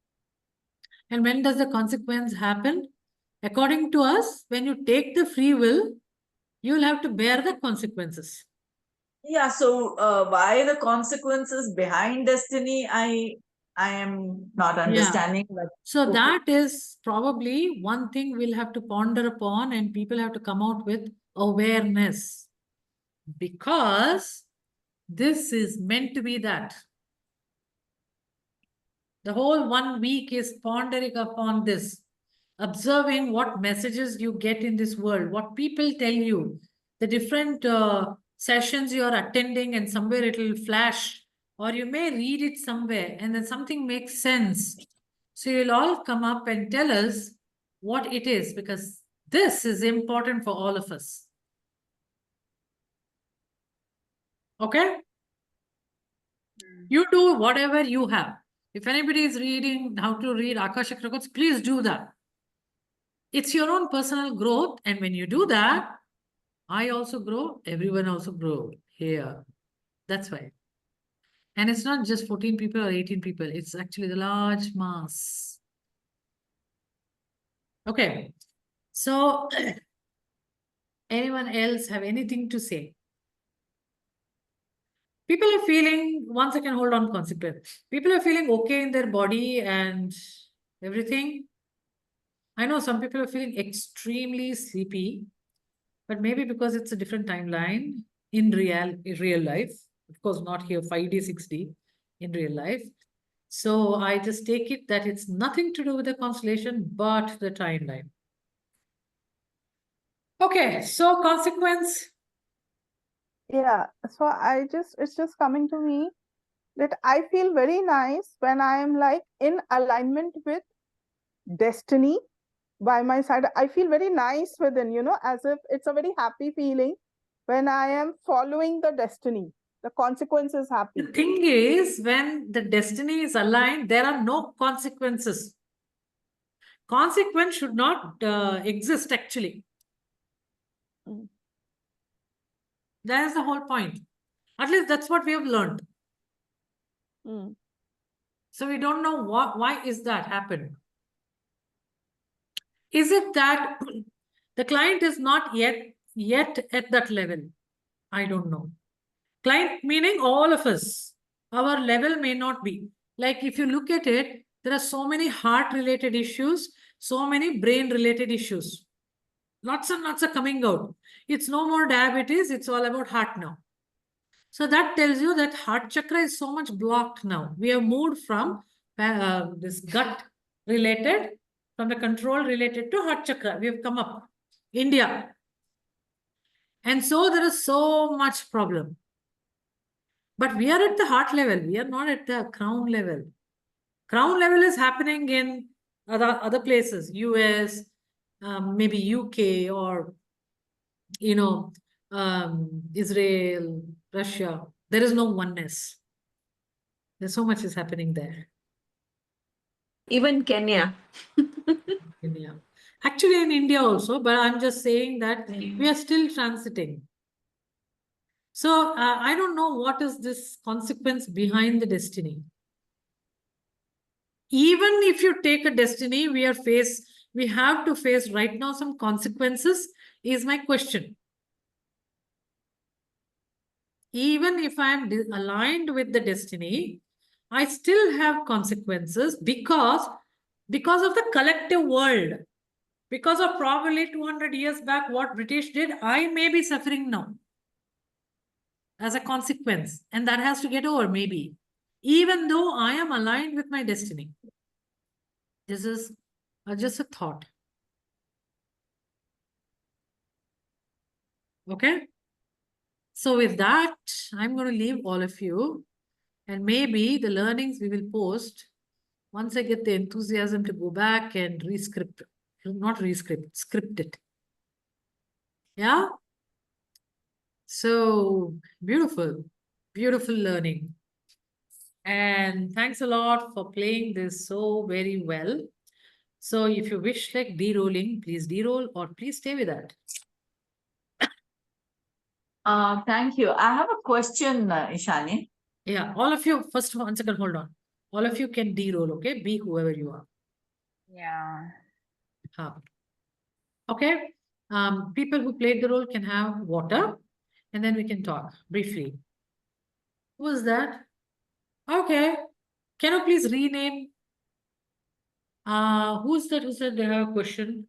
And when does the consequence happen? According to us, when you take the free will, you will have to bear the consequences.
Yeah, so why the consequences behind destiny, I am not understanding. But
So
okay.
that is probably one thing we'll have to ponder upon and people have to come out with awareness. Because this is meant to be that. The whole 1 week is pondering upon this, observing what messages you get in this world, what people tell you, the different sessions you are attending, and somewhere it will flash, or you may read it somewhere, and then something makes sense. So you'll all come up and tell us what it is, because this is important for all of us. Okay? You do whatever you have. If anybody is reading how to read Akashic records, please do that. It's your own personal growth. And when you do that, I also grow, everyone also grow here. That's why. And it's not just 14 people or 18 people. It's actually the large mass. Okay. So anyone else have anything to say? People are feeling, one second, hold on, consequence. People are feeling okay in their body and everything. I know some people are feeling extremely sleepy. but maybe because it's a different timeline in real life. Of course, not here 5D, 6D in real life. So I just take it that it's nothing to do with the constellation, but the timeline. Okay, so consequence.
Yeah, so it's just coming to me that I feel very nice when I am like in alignment with destiny by my side. I feel very nice within, as if it's a very happy feeling when I am following the destiny. The consequence is happy.
The thing is, when the destiny is aligned, there are no consequences. Consequence should not exist actually.
Mm.
That is the whole point. At least that's what we have learned.
Mm.
So we don't know why is that happened. Is it that the client is not yet at that level? I don't know. Client meaning all of us. Our level may not be. Like if you look at it, there are so many heart-related issues, so many brain-related issues. Lots and lots are coming out. It's no more diabetes, it's all about heart now. So that tells you that heart chakra is so much blocked now. We have moved from this gut related, from the control related to heart chakra. We have come up, India. And so there is so much problem. But we are at the heart level. We are not at the crown level. Crown level is happening in other places, US, maybe UK, or Israel, Russia. There is no oneness. There's so much is happening there.
Even Kenya.
India. Actually, in India also, but I'm just saying that we are still transiting. So I don't know what is this consequence behind the destiny. Even if you take a destiny, we have to face right now some consequences, is my question. Even if I am aligned with the destiny, I still have consequences because of the collective world. Because of probably 200 years back, what British did, I may be suffering now as a consequence. And that has to get over, maybe. Even though I am aligned with my destiny. This is just a thought. Okay? So with that, I'm going to leave all of you. And maybe the learnings we will post once I get the enthusiasm to go back and script it. Yeah? So beautiful, beautiful learning. And thanks a lot for playing this so very well. So if you wish like de-rolling, please de-roll or please stay with that.
Thank you. I have a question, Eshanye.
Yeah, all of you, first of all, 1 second, hold on. All of you can de-roll, okay? Be whoever you are.
Yeah.
Okay. People who played the role can have water and then we can talk briefly. Who was that? Okay. Can you please rename? Who's that who said they have a question?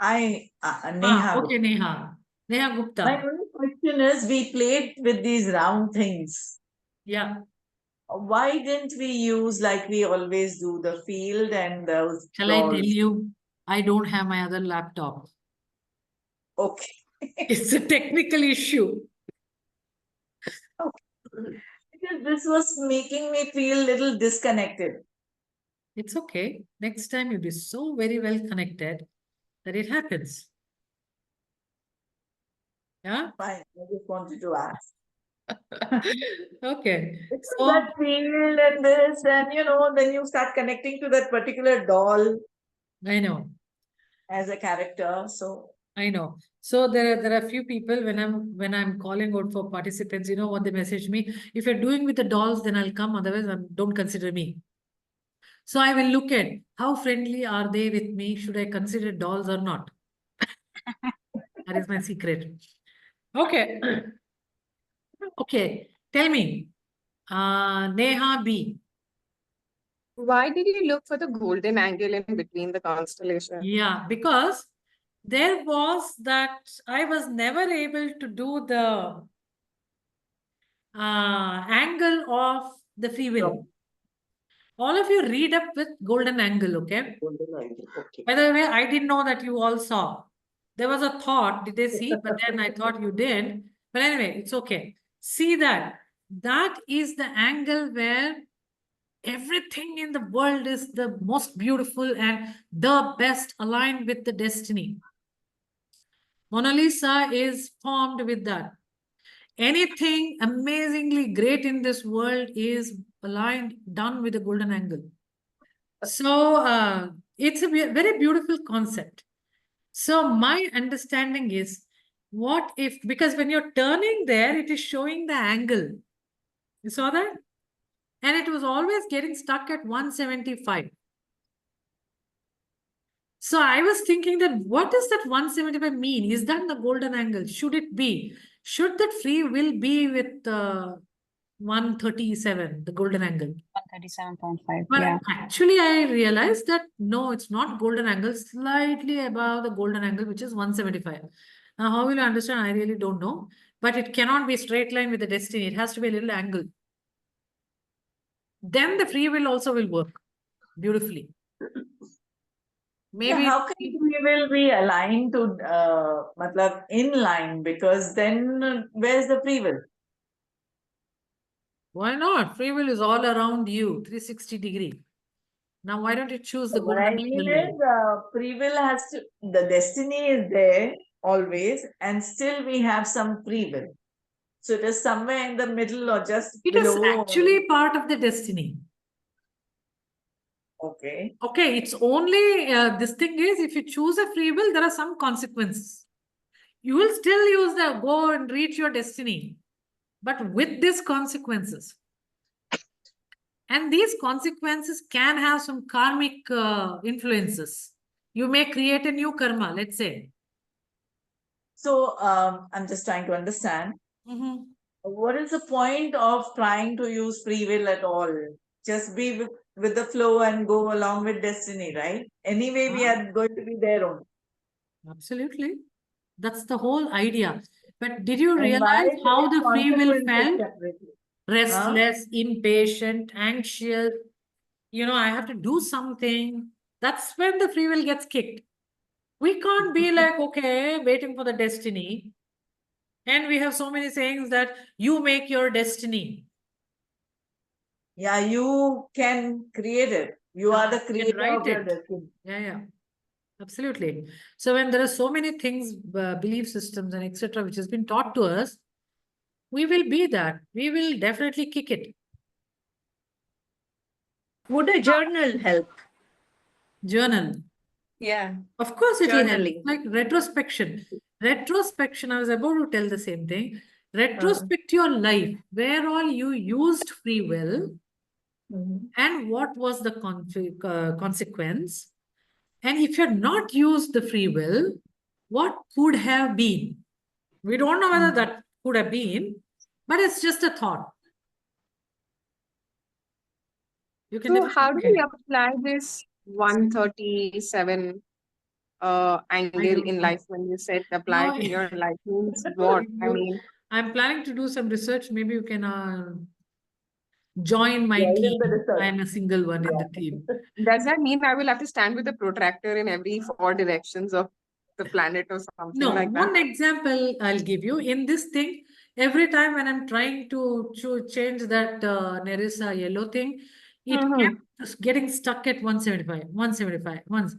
Neha.
Okay, Neha. Neha Gupta.
My only question is, we played with these round things.
Yeah.
Why didn't we use, like we always do, the field and those
Shall I tell
dolls?
you? I don't have my other laptop.
Okay.
It's a technical issue.
Okay. Because this was making me feel a little disconnected.
It's okay. Next time you'll be so very well connected that it happens. Yeah?
Fine. I just wanted to ask.
Okay.
Because
So
that field and this, and then you start connecting to that particular doll
I know.
as a character. So
I know. So there are a few people when I'm calling out for participants, you know what they message me? If you're doing with the dolls, then I'll come. Otherwise, don't consider me. So I will look at how friendly are they with me? Should I consider dolls or not? That is my secret. Okay. Okay. Tell me, Neha B.
Why did you look for the golden angle in between the constellation?
Yeah, because there was that I was never able to do the angle of the free will. All of you read up with golden angle, okay?
Golden angle. Okay.
By the way, I didn't know that you all saw. There was a thought, did they see? But then I thought you did. But anyway, it's okay. See that. That is the angle where everything in the world is the most beautiful and the best aligned with the destiny. Mona Lisa is formed with that. Anything amazingly great in this world is aligned, done with a golden angle. So it's a very beautiful concept. So my understanding is, what if, because when you're turning there, it is showing the angle. You saw that? And it was always getting stuck at 175. So I was thinking that what does that 175 mean? Is that the golden angle? Should it be? Should that free will be with 137, the golden angle?
137.5.
But
Yeah.
actually, I realized that no, it's not golden angle, slightly above the golden angle, which is 175. Now, how will you understand? I really don't know. But it cannot be straight line with the destiny. It has to be a little angle. Then the free will also will work beautifully. Maybe
Yeah, how can free will be aligned to, matlab, in line? Because then where's the free will?
why not? Free will is all around you, 360 degree. Now, why don't you choose the
What I
golden
mean
angle?
is, free will has to, the destiny is there always, and still we have some free will. So it is somewhere in the middle or just
It is
below.
actually part of the destiny.
Okay.
Okay, it's only, this thing is, if you choose a free will, there are some consequences. You will still use the go and reach your destiny, but with these consequences. And these consequences can have some karmic influences. You may create a new karma, let's say.
So I'm just trying to understand.
Mhm.
What is the point of trying to use free will at all? Just be with the flow and go along with destiny, right? Anyway, we are going to be there only.
Absolutely. That's the whole idea. But did you
And why
realize how the free will
consequences
felt?
separately?
Restless, impatient, anxious. You know, I have to do something. That's when the free will gets kicked. We can't be like, okay, waiting for the destiny. And we have so many sayings that you make your destiny.
Yeah, you can create it. You are the
You can
creator
write
of your
it.
destiny.
Yeah. Absolutely. So when there are so many things, belief systems and etc., which has been taught to us, we will be that. We will definitely kick it.
Would a journal help?
Journal.
Yeah.
Of course, it will help.
Journaling.
Like retrospection. Retrospection, I was about to tell the same thing. Retrospect your life, where all you used free will and what was the consequence. And if you had not used the free will, what could have been? We don't know whether that could have been, but it's just a thought. You can
So how do we
definitely.
apply this 137 angle in life when you said apply
No,
it in your life means what? I mean,
I'm planning to do some research. Maybe you can join my
Join in
team.
the research.
I'm a single one in the team.
does that mean I will have to stand with a protractor in every 4 directions of the planet or something
No,
like that?
one example I'll give you. In this thing, every time when I'm trying to change that Nerissa yellow thing, it kept getting stuck at 175, 175, once.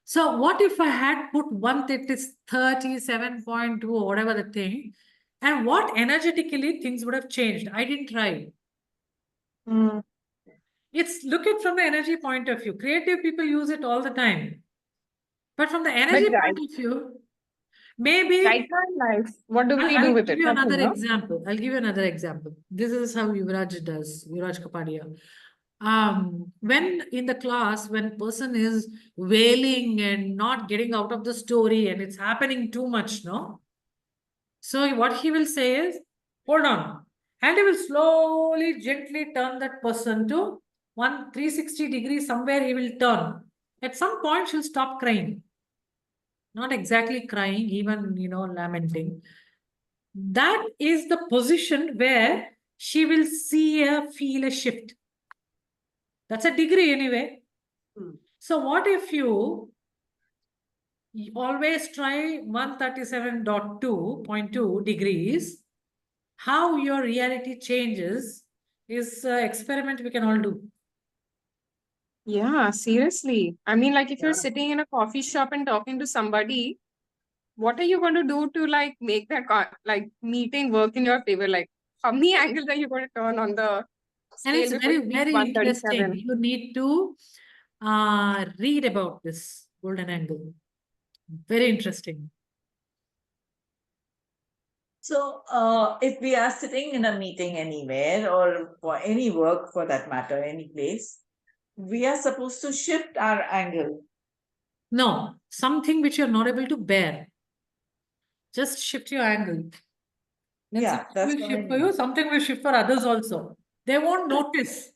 So what if I had put 137.2 or whatever the thing, and what energetically things would have changed? I didn't try. It's look at from the energy point of view. Creative people use it all the time. But from the energy point of view, maybe
Right now in life, what do we
I'll
do with
give
it?
you
Nothing,
another
no?
example. I'll give you another example. This is how Yuvraj does, Yuvraj Kapadia. When in the class, when person is wailing and not getting out of the story and it's happening too much, no? So what he will say is, hold on. And he will slowly, gently turn that person to 360 degrees, somewhere he will turn. At some point, she'll stop crying. not exactly crying, even, lamenting. That is the position where she will feel a shift. That's a degree anyway. So what if you always try 137.2 degrees? How your reality changes is an experiment we can all do.
Yeah, seriously. I mean, like if you're
Yeah.
sitting in a coffee shop and talking to somebody, what are you going to do to like make that meeting work in your favor? Like, how many angles are you going to turn on the
And
scale
it's
before
very,
you reach
very interesting.
137?
You need to read about this golden angle. Very interesting.
So, if we are sitting in a meeting anywhere or for any work for that matter, any place, we are supposed to shift our angle.
No, something which you're not able to bear. Just shift your angle. Then
Yeah,
something
that's
will
what I
shift for
mean.
you, something will shift for others also. They won't notice,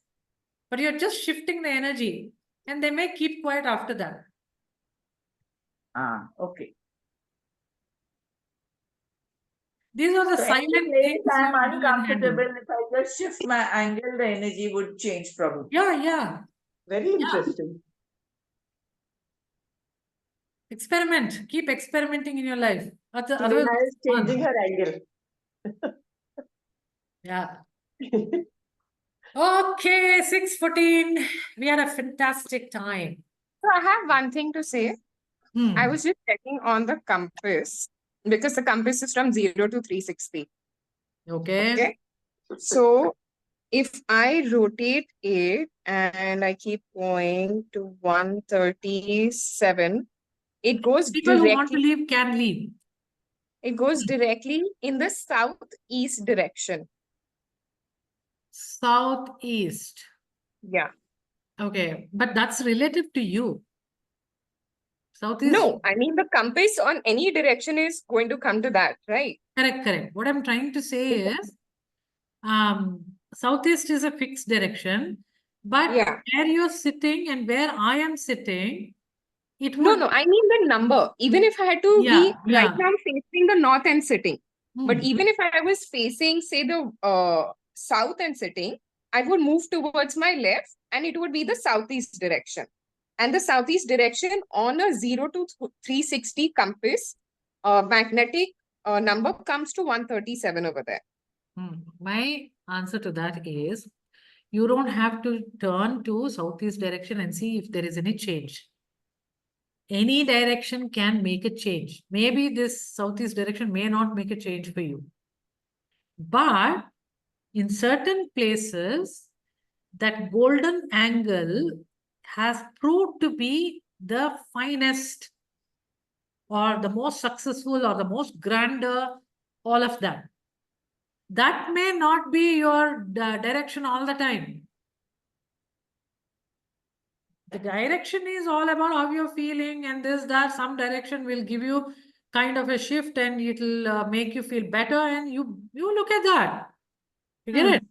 but you're just shifting the energy and they may keep quiet after that.
Okay.
These are the
So any
silent
place
things you
I'm
do and handle.
uncomfortable, if I just shift my angle, the energy would change probably.
Yeah.
Very interesting.
Experiment. Keep experimenting in your life.
So
Otherwise,
Neha is
it's fun.
changing her angle.
Yeah. Okay, 6:14. We had a fantastic time.
So I have one thing to say. I was just checking on the compass because the compass is from 0 to 360.
Okay.
So if I rotate it and I keep going to 137, it goes
People who want to
directly.
leave can leave.
It goes directly in the southeast direction.
Southeast.
Yeah.
Okay, but that's relative to you. Southeast.
No, I mean the compass on any direction is going to come to that, right?
Correct. What I'm trying to say is, southeast is a fixed direction, but where you're sitting and where I am sitting, it would.
No, I mean the number. Even if I had to be right now facing the north and sitting, but even if I was facing, say, the south and sitting, I would move towards my left and it would be the southeast direction. And the southeast direction on a 0 to 360 compass, magnetic number comes to 137 over there.
My answer to that is, you don't have to turn to southeast direction and see if there is any change. Any direction can make a change. Maybe this southeast direction may not make a change for you. But in certain places, that golden angle has proved to be the finest or the most successful or the most grander, all of that. That may not be your direction all the time. The direction is all about how you're feeling, and that some direction will give you kind of a shift and it'll make you feel better, and you look at that. You get it?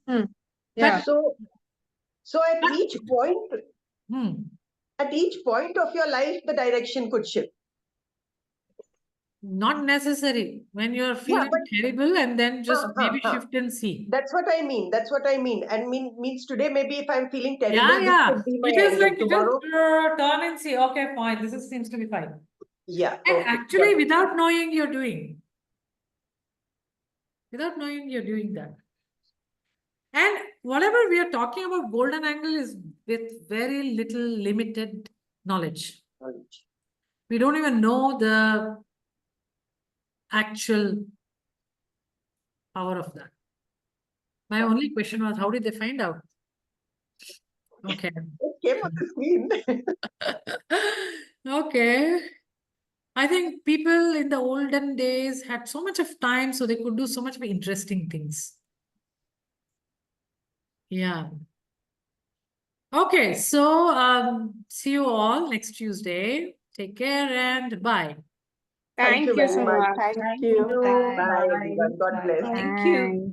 Yeah. So at each point of your life, the direction could shift.
Not necessary. When you're feeling terrible, and then just maybe shift and see.
That's what I mean. And means today, maybe if I'm feeling terrible, this
Yeah.
could be my
It is
angle.
like
Tomorrow,
just turn and see. Okay, fine. This seems to be fine.
Yeah.
And
Okay.
actually, without knowing you're doing. Without knowing you're doing that. And whatever we are talking about golden angle is with very little limited knowledge. We don't even know the actual power of that. My only question was, how did they find out? Okay.
It came on the screen.
Okay. I think people in the olden days had so much of time, so they could do so much of interesting things. Yeah. Okay, so see you all next Tuesday. Take care and bye.
Thank you very much.
Thank you.
Bye, everyone. God bless.
Thanks.